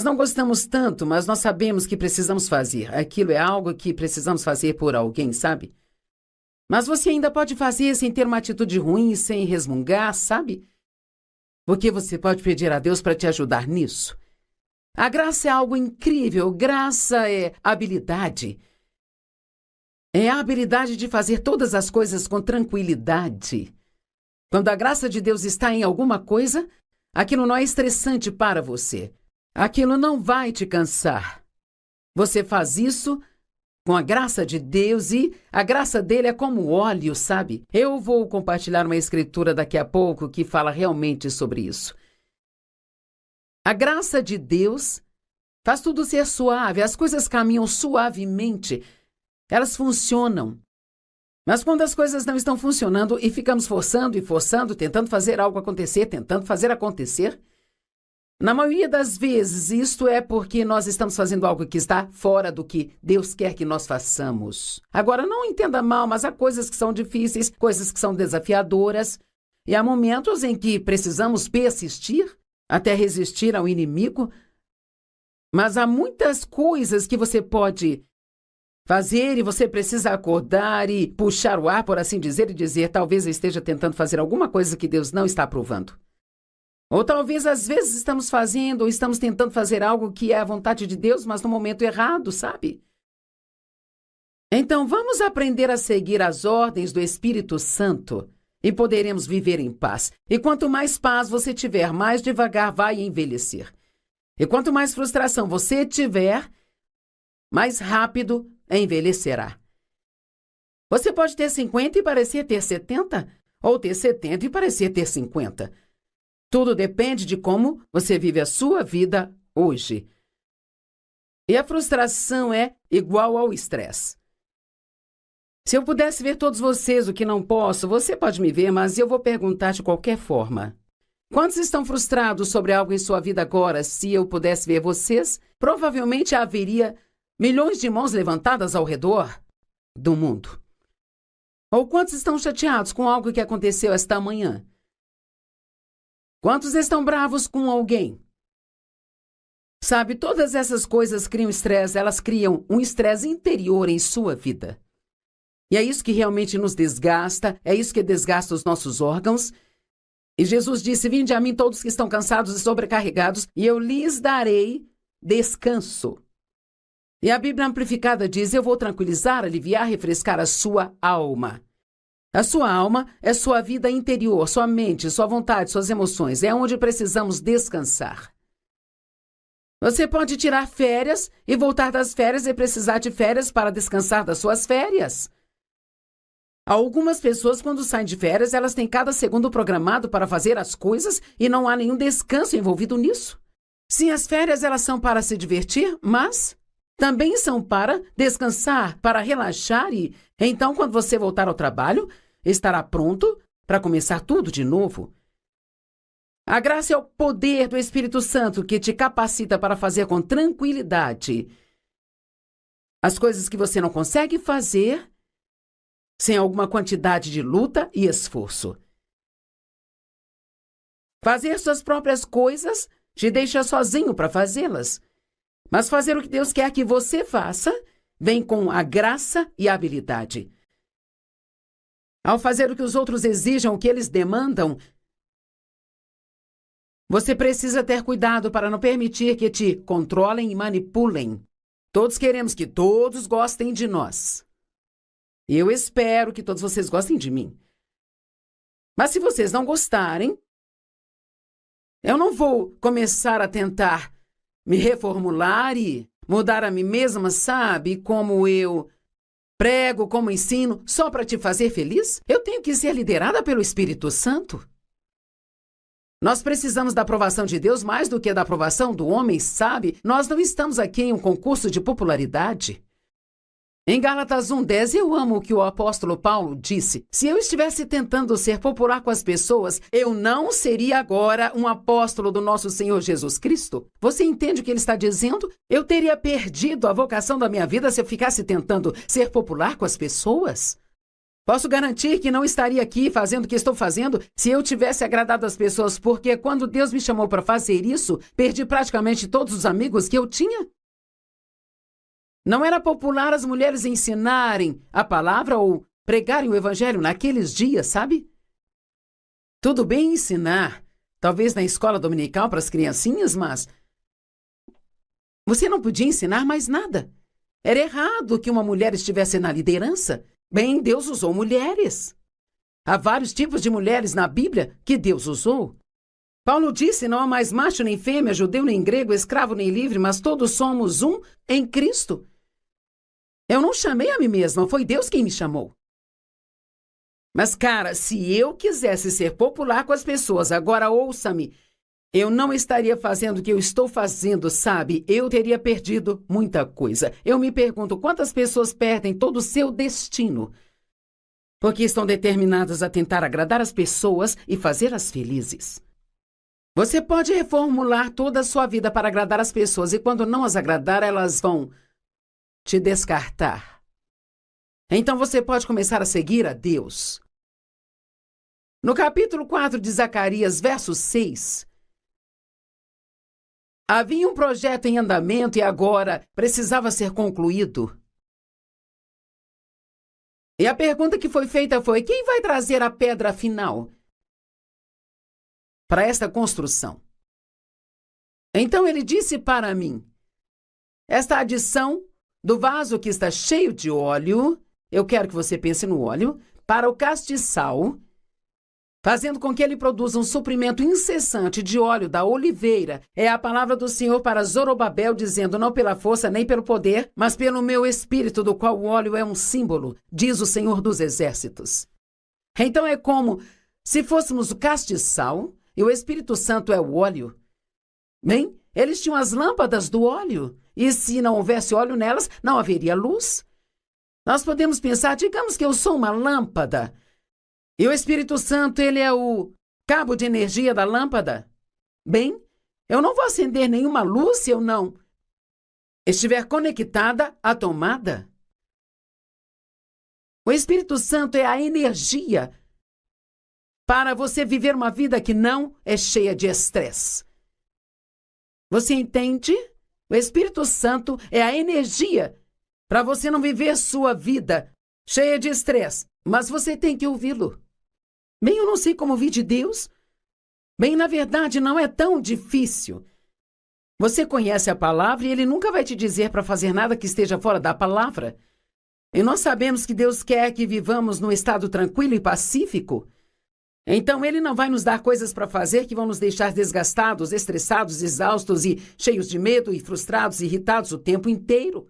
não gostamos tanto, mas nós sabemos que precisamos fazer. Aquilo é algo que precisamos fazer por alguém, sabe? Mas você ainda pode fazer sem ter uma atitude ruim, sem resmungar, sabe? Porque você pode pedir a Deus para te ajudar nisso. A graça é algo incrível. Graça é habilidade. É a habilidade de fazer todas as coisas com tranquilidade. Quando a graça de Deus está em alguma coisa, aquilo não é estressante para você. Aquilo não vai te cansar. Você faz isso com a graça de Deus e a graça dele é como óleo, sabe? Eu vou compartilhar uma escritura daqui a pouco que fala realmente sobre isso. A graça de Deus faz tudo ser suave, as coisas caminham suavemente, elas funcionam. Mas quando as coisas não estão funcionando e ficamos forçando, tentando fazer algo acontecer, Na maioria das vezes, isto é porque nós estamos fazendo algo que está fora do que Deus quer que nós façamos. Agora, não entenda mal, mas há coisas que são difíceis, coisas que são desafiadoras, e há momentos em que precisamos persistir até resistir ao inimigo, mas há muitas coisas que você pode fazer e você precisa acordar e puxar o ar, por assim dizer, e dizer, talvez eu esteja tentando fazer alguma coisa que Deus não está aprovando. Ou talvez, às vezes, estamos fazendo ou estamos tentando fazer algo que é a vontade de Deus, mas no momento errado, sabe? Então, vamos aprender a seguir as ordens do Espírito Santo e poderemos viver em paz. E quanto mais paz você tiver, mais devagar vai envelhecer. E quanto mais frustração você tiver, mais rápido envelhecerá. Você pode ter 50 e parecer ter 70, ou ter 70 e parecer ter 50. Tudo depende de como você vive a sua vida hoje. E a frustração é igual ao estresse. Se eu pudesse ver todos vocês, o que não posso, você pode me ver, mas eu vou perguntar de qualquer forma. Quantos estão frustrados sobre algo em sua vida agora? Se eu pudesse ver vocês, provavelmente haveria milhões de mãos levantadas ao redor do mundo. Ou quantos estão chateados com algo que aconteceu esta manhã? Quantos estão bravos com alguém? Sabe, todas essas coisas criam estresse, elas criam um estresse interior em sua vida. E é isso que realmente nos desgasta, é isso que desgasta os nossos órgãos. E Jesus disse, vinde a mim todos que estão cansados e sobrecarregados, e eu lhes darei descanso. E a Bíblia Amplificada diz, eu vou tranquilizar, aliviar, refrescar a sua alma. A sua alma é sua vida interior, sua mente, sua vontade, suas emoções. É onde precisamos descansar. Você pode tirar férias e voltar das férias e precisar de férias para descansar das suas férias. Algumas pessoas, quando saem de férias, elas têm cada segundo programado para fazer as coisas e não há nenhum descanso envolvido nisso. Sim, as férias elas são para se divertir, mas também são para descansar, para relaxar e, então, quando você voltar ao trabalho, estará pronto para começar tudo de novo. A graça é o poder do Espírito Santo que te capacita para fazer com tranquilidade as coisas que você não consegue fazer sem alguma quantidade de luta e esforço. Fazer suas próprias coisas te deixa sozinho para fazê-las. Mas fazer o que Deus quer que você faça vem com a graça e a habilidade. Ao fazer o que os outros exigem, o que eles demandam, você precisa ter cuidado para não permitir que te controlem e manipulem. Todos queremos que todos gostem de nós. Eu espero que todos vocês gostem de mim. Mas se vocês não gostarem, eu não vou começar a tentar me reformular e mudar a mim mesma, sabe? Como eu prego, como ensino, só para te fazer feliz? Eu tenho que ser liderada pelo Espírito Santo. Nós precisamos da aprovação de Deus mais do que da aprovação do homem, sabe? Nós não estamos aqui em um concurso de popularidade. Em Gálatas 1:10, eu amo o que o apóstolo Paulo disse. Se eu estivesse tentando ser popular com as pessoas, eu não seria agora um apóstolo do nosso Senhor Jesus Cristo. Você entende o que ele está dizendo? Eu teria perdido a vocação da minha vida se eu ficasse tentando ser popular com as pessoas. Posso garantir que não estaria aqui fazendo o que estou fazendo se eu tivesse agradado as pessoas, porque quando Deus me chamou para fazer isso, perdi praticamente todos os amigos que eu tinha. Não era popular as mulheres ensinarem a palavra ou pregarem o evangelho naqueles dias, sabe? Tudo bem ensinar, talvez na escola dominical para as criancinhas, mas você não podia ensinar mais nada. Era errado que uma mulher estivesse na liderança. Bem, Deus usou mulheres. Há vários tipos de mulheres na Bíblia que Deus usou. Paulo disse, não há mais macho nem fêmea, judeu nem grego, escravo nem livre, mas todos somos um em Cristo. Eu não chamei a mim mesma, foi Deus quem me chamou. Mas, cara, se eu quisesse ser popular com as pessoas, agora ouça-me, eu não estaria fazendo o que eu estou fazendo, sabe? Eu teria perdido muita coisa. Eu me pergunto quantas pessoas perdem todo o seu destino porque estão determinadas a tentar agradar as pessoas e fazê-las felizes. Você pode reformular toda a sua vida para agradar as pessoas e quando não as agradar, elas vão te descartar. Então você pode começar a seguir a Deus. No capítulo 4 de Zacarias, verso 6, havia um projeto em andamento e agora precisava ser concluído. E a pergunta que foi feita foi: quem vai trazer a pedra final para esta construção? Então ele disse para mim: esta adição do vaso que está cheio de óleo, eu quero que você pense no óleo, para o castiçal, fazendo com que ele produza um suprimento incessante de óleo da oliveira, é a palavra do Senhor para Zorobabel, dizendo: não pela força nem pelo poder, mas pelo meu espírito, do qual o óleo é um símbolo, diz o Senhor dos Exércitos. Então é como se fôssemos o castiçal e o Espírito Santo é o óleo. Bem, eles tinham as lâmpadas do óleo, e se não houvesse óleo nelas, não haveria luz. Nós podemos pensar, digamos que eu sou uma lâmpada, e o Espírito Santo, ele é o cabo de energia da lâmpada. Bem, eu não vou acender nenhuma luz se eu não estiver conectada à tomada. O Espírito Santo é a energia para você viver uma vida que não é cheia de estresse. Você entende? O Espírito Santo é a energia para você não viver sua vida cheia de estresse, mas você tem que ouvi-lo. Bem, eu não sei como ouvir de Deus. Bem, na verdade, não é tão difícil. Você conhece a palavra e ele nunca vai te dizer para fazer nada que esteja fora da palavra. E nós sabemos que Deus quer que vivamos num estado tranquilo e pacífico. Então, ele não vai nos dar coisas para fazer que vão nos deixar desgastados, estressados, exaustos e cheios de medo e frustrados, irritados o tempo inteiro.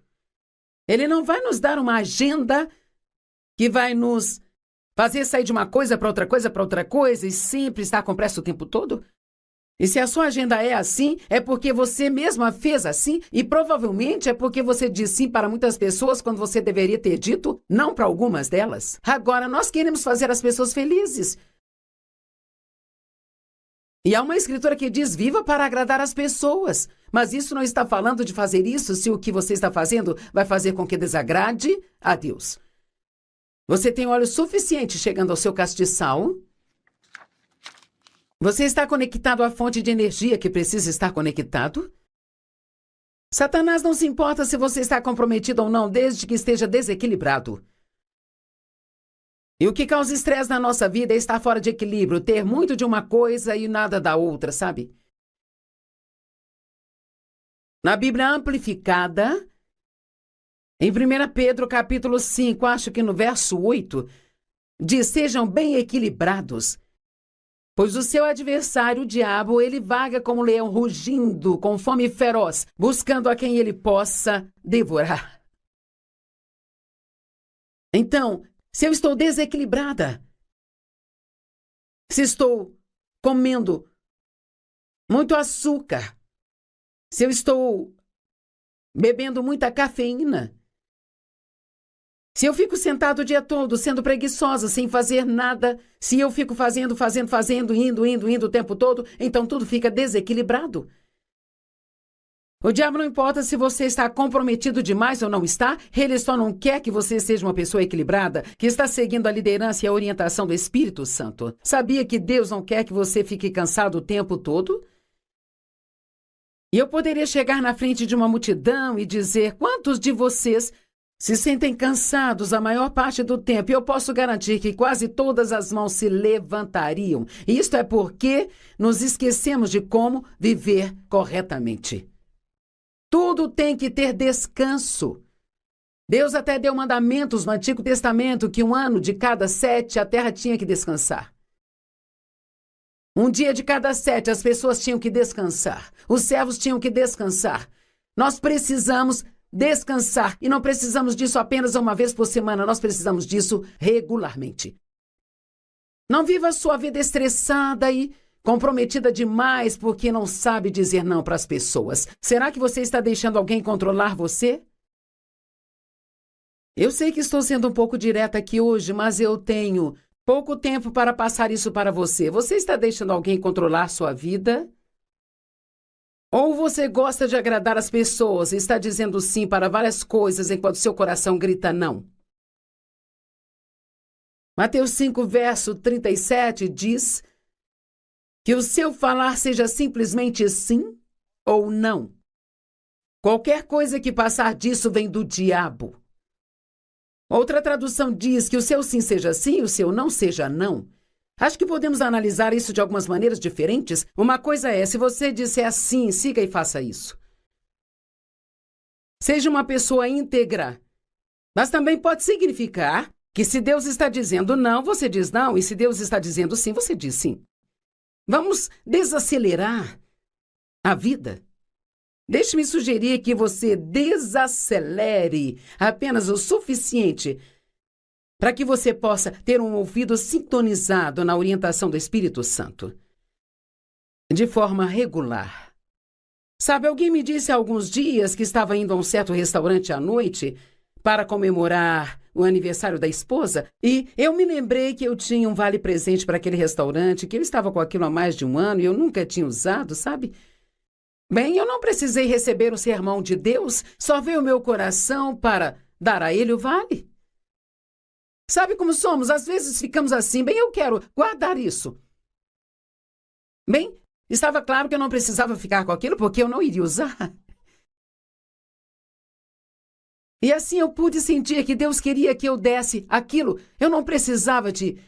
Ele não vai nos dar uma agenda que vai nos fazer sair de uma coisa para outra coisa e sempre estar com pressa o tempo todo? E se a sua agenda é assim, é porque você mesma fez assim e provavelmente é porque você diz sim para muitas pessoas quando você deveria ter dito não para algumas delas. Agora, nós queremos fazer as pessoas felizes. E há uma escritura que diz: viva para agradar as pessoas. Mas isso não está falando de fazer isso se o que você está fazendo vai fazer com que desagrade a Deus. Você tem óleo suficiente chegando ao seu castiçal? Você está conectado à fonte de energia que precisa estar conectado? Satanás não se importa se você está comprometido ou não, desde que esteja desequilibrado. E o que causa estresse na nossa vida é estar fora de equilíbrio, ter muito de uma coisa e nada da outra, sabe? Na Bíblia Amplificada, em 1 Pedro, capítulo 5, acho que no verso 8, diz: sejam bem equilibrados, pois o seu adversário, o diabo, ele vaga como um leão rugindo, com fome feroz, buscando a quem ele possa devorar. Então, se eu estou desequilibrada, se estou comendo muito açúcar, se eu estou bebendo muita cafeína, se eu fico sentado o dia todo, sendo preguiçosa, sem fazer nada, se eu fico fazendo, indo o tempo todo, então tudo fica desequilibrado. O diabo não importa se você está comprometido demais ou não está, ele só não quer que você seja uma pessoa equilibrada, que está seguindo a liderança e a orientação do Espírito Santo. Sabia que Deus não quer que você fique cansado o tempo todo? E eu poderia chegar na frente de uma multidão e dizer: quantos de vocês se sentem cansados a maior parte do tempo? E eu posso garantir que quase todas as mãos se levantariam. E isto é porque nos esquecemos de como viver corretamente. Tudo tem que ter descanso. Deus até deu mandamentos no Antigo Testamento que 1 ano de cada 7 a terra tinha que descansar. 1 dia de cada 7 as pessoas tinham que descansar. Os servos tinham que descansar. Nós precisamos descansar. E não precisamos disso apenas uma vez por semana. Nós precisamos disso regularmente. Não viva a sua vida estressada e comprometida demais porque não sabe dizer não para as pessoas. Será que você está deixando alguém controlar você? Eu sei que estou sendo um pouco direta aqui hoje, mas eu tenho pouco tempo para passar isso para você. Você está deixando alguém controlar sua vida? Ou você gosta de agradar as pessoas e está dizendo sim para várias coisas enquanto seu coração grita não? Mateus 5, verso 37 diz que o seu falar seja simplesmente sim ou não. Qualquer coisa que passar disso vem do diabo. Outra tradução diz que o seu sim seja sim e o seu não seja não. Acho que podemos analisar isso de algumas maneiras diferentes. Uma coisa é, se você disser assim, siga e faça isso. Seja uma pessoa íntegra. Mas também pode significar que se Deus está dizendo não, você diz não, e se Deus está dizendo sim, você diz sim. Vamos desacelerar a vida. Deixe-me sugerir que você desacelere apenas o suficiente para que você possa ter um ouvido sintonizado na orientação do Espírito Santo, de forma regular. Sabe, alguém me disse há alguns dias que estava indo a um certo restaurante à noite para comemorar o aniversário da esposa, e eu me lembrei que eu tinha um vale-presente para aquele restaurante, que eu estava com aquilo há mais de um ano e eu nunca tinha usado, sabe? Bem, eu não precisei receber o sermão de Deus, só veio o meu coração para dar a ele o vale. Sabe como somos? Às vezes ficamos assim, bem, eu quero guardar isso. Bem, estava claro que eu não precisava ficar com aquilo porque eu não iria usar. E assim eu pude sentir que Deus queria que eu desse aquilo. Eu não precisava de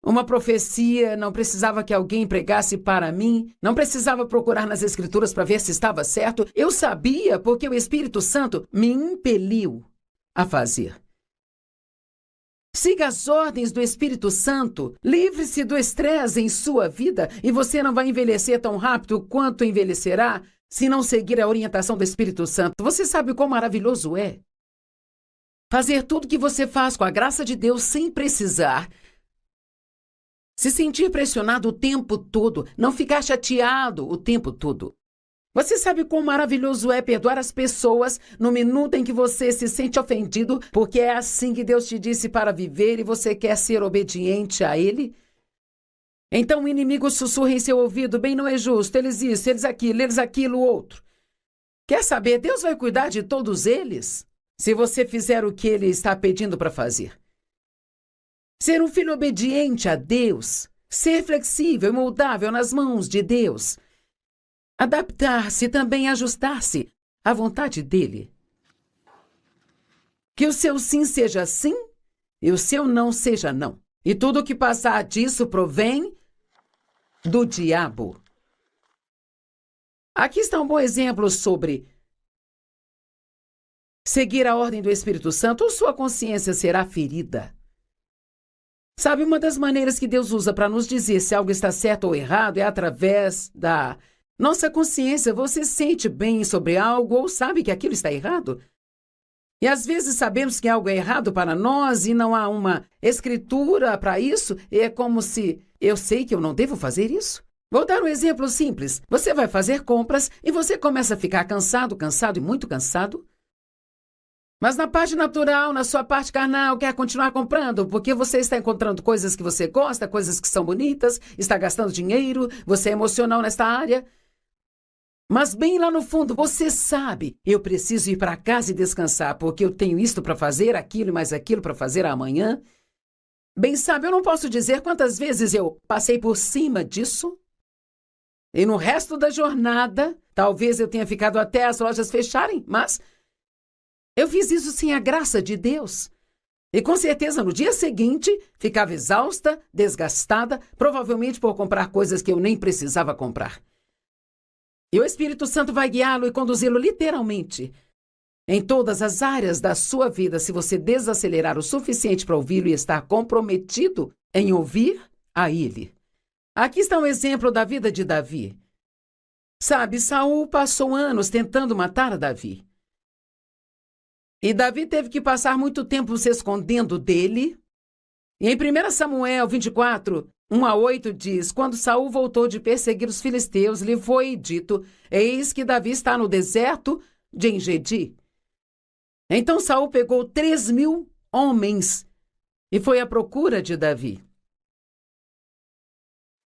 uma profecia, não precisava que alguém pregasse para mim, não precisava procurar nas Escrituras para ver se estava certo. Eu sabia porque o Espírito Santo me impeliu a fazer. Siga as ordens do Espírito Santo, livre-se do estresse em sua vida e você não vai envelhecer tão rápido quanto envelhecerá se não seguir a orientação do Espírito Santo. Você sabe quão maravilhoso é fazer tudo que você faz com a graça de Deus sem precisar se sentir pressionado o tempo todo, não ficar chateado o tempo todo. Você sabe quão maravilhoso é perdoar as pessoas no minuto em que você se sente ofendido, porque é assim que Deus te disse para viver e você quer ser obediente a Ele? Então o inimigo sussurra em seu ouvido, bem, não é justo, eles isso, eles aquilo, outro. Quer saber, Deus vai cuidar de todos eles, se você fizer o que Ele está pedindo para fazer. Ser um filho obediente a Deus, ser flexível e moldável nas mãos de Deus, adaptar-se e também ajustar-se à vontade dEle. Que o seu sim seja sim e o seu não seja não. E tudo o que passar disso provém do diabo. Aqui está um bom exemplo sobre seguir a ordem do Espírito Santo ou sua consciência será ferida. Sabe, uma das maneiras que Deus usa para nos dizer se algo está certo ou errado é através da nossa consciência. Você sente bem sobre algo ou sabe que aquilo está errado? E às vezes sabemos que algo é errado para nós e não há uma escritura para isso, e é como se eu sei que eu não devo fazer isso. Vou dar um exemplo simples. Você vai fazer compras e você começa a ficar cansado e muito cansado. Mas na parte natural, na sua parte carnal, quer continuar comprando, porque você está encontrando coisas que você gosta, coisas que são bonitas, está gastando dinheiro, você é emocional nesta área. Mas bem lá no fundo, você sabe, eu preciso ir para casa e descansar, porque eu tenho isto para fazer, aquilo e mais aquilo para fazer amanhã. Bem, sabe, eu não posso dizer quantas vezes eu passei por cima disso. E no resto da jornada, talvez eu tenha ficado até as lojas fecharem, mas eu fiz isso sem a graça de Deus. E com certeza no dia seguinte ficava exausta, desgastada, provavelmente por comprar coisas que eu nem precisava comprar. E o Espírito Santo vai guiá-lo e conduzi-lo literalmente em todas as áreas da sua vida se você desacelerar o suficiente para ouvi-lo e estar comprometido em ouvir a Ele. Aqui está um exemplo da vida de Davi. Sabe, Saul passou anos tentando matar Davi. E Davi teve que passar muito tempo se escondendo dele. E em 1 Samuel 24, 1-8 diz, quando Saul voltou de perseguir os filisteus, lhe foi dito, eis que Davi está no deserto de Engedi. Então Saul pegou 3.000 homens e foi à procura de Davi.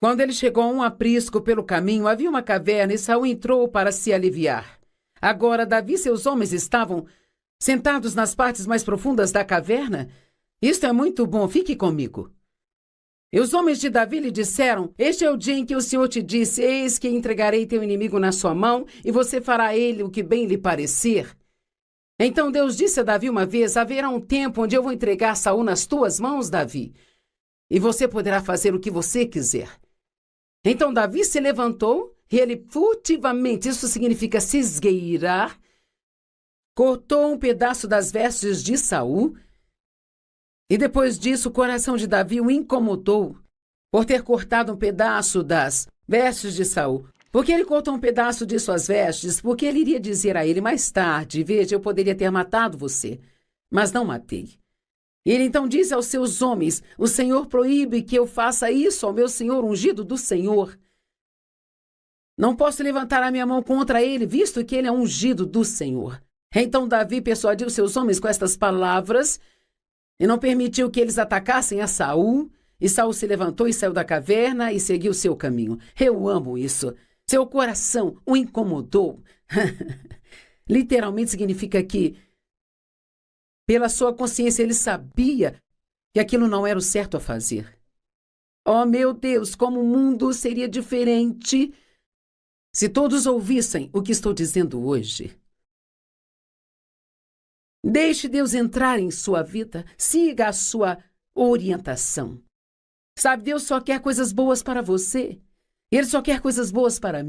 Quando ele chegou a um aprisco pelo caminho, havia uma caverna e Saul entrou para se aliviar. Agora, Davi e seus homens estavam sentados nas partes mais profundas da caverna. Isto é muito bom, fique comigo. E os homens de Davi lhe disseram: este é o dia em que o Senhor te disse: eis que entregarei teu inimigo na sua mão, e você fará a ele o que bem lhe parecer. Então Deus disse a Davi uma vez: haverá um tempo onde eu vou entregar Saul nas tuas mãos, Davi, e você poderá fazer o que você quiser. Então Davi se levantou, e ele furtivamente, isso significa se esgueirar, cortou um pedaço das vestes de Saul. E depois disso, o coração de Davi o incomodou por ter cortado um pedaço das vestes de Saul. Porque ele cortou um pedaço de suas vestes, porque ele iria dizer a ele mais tarde: veja, eu poderia ter matado você, mas não matei. Ele então disse aos seus homens: o Senhor proíbe que eu faça isso ao meu senhor ungido do Senhor. Não posso levantar a minha mão contra ele, visto que ele é ungido do Senhor. Então Davi persuadiu seus homens com estas palavras e não permitiu que eles atacassem a Saul. E Saul se levantou e saiu da caverna e seguiu seu caminho. Eu amo isso. Seu coração o incomodou. Literalmente significa que, pela sua consciência, ele sabia que aquilo não era o certo a fazer. Oh, meu Deus, como o mundo seria diferente se todos ouvissem o que estou dizendo hoje. Deixe Deus entrar em sua vida. Siga a sua orientação. Sabe, Deus só quer coisas boas para você. Ele só quer coisas boas para mim.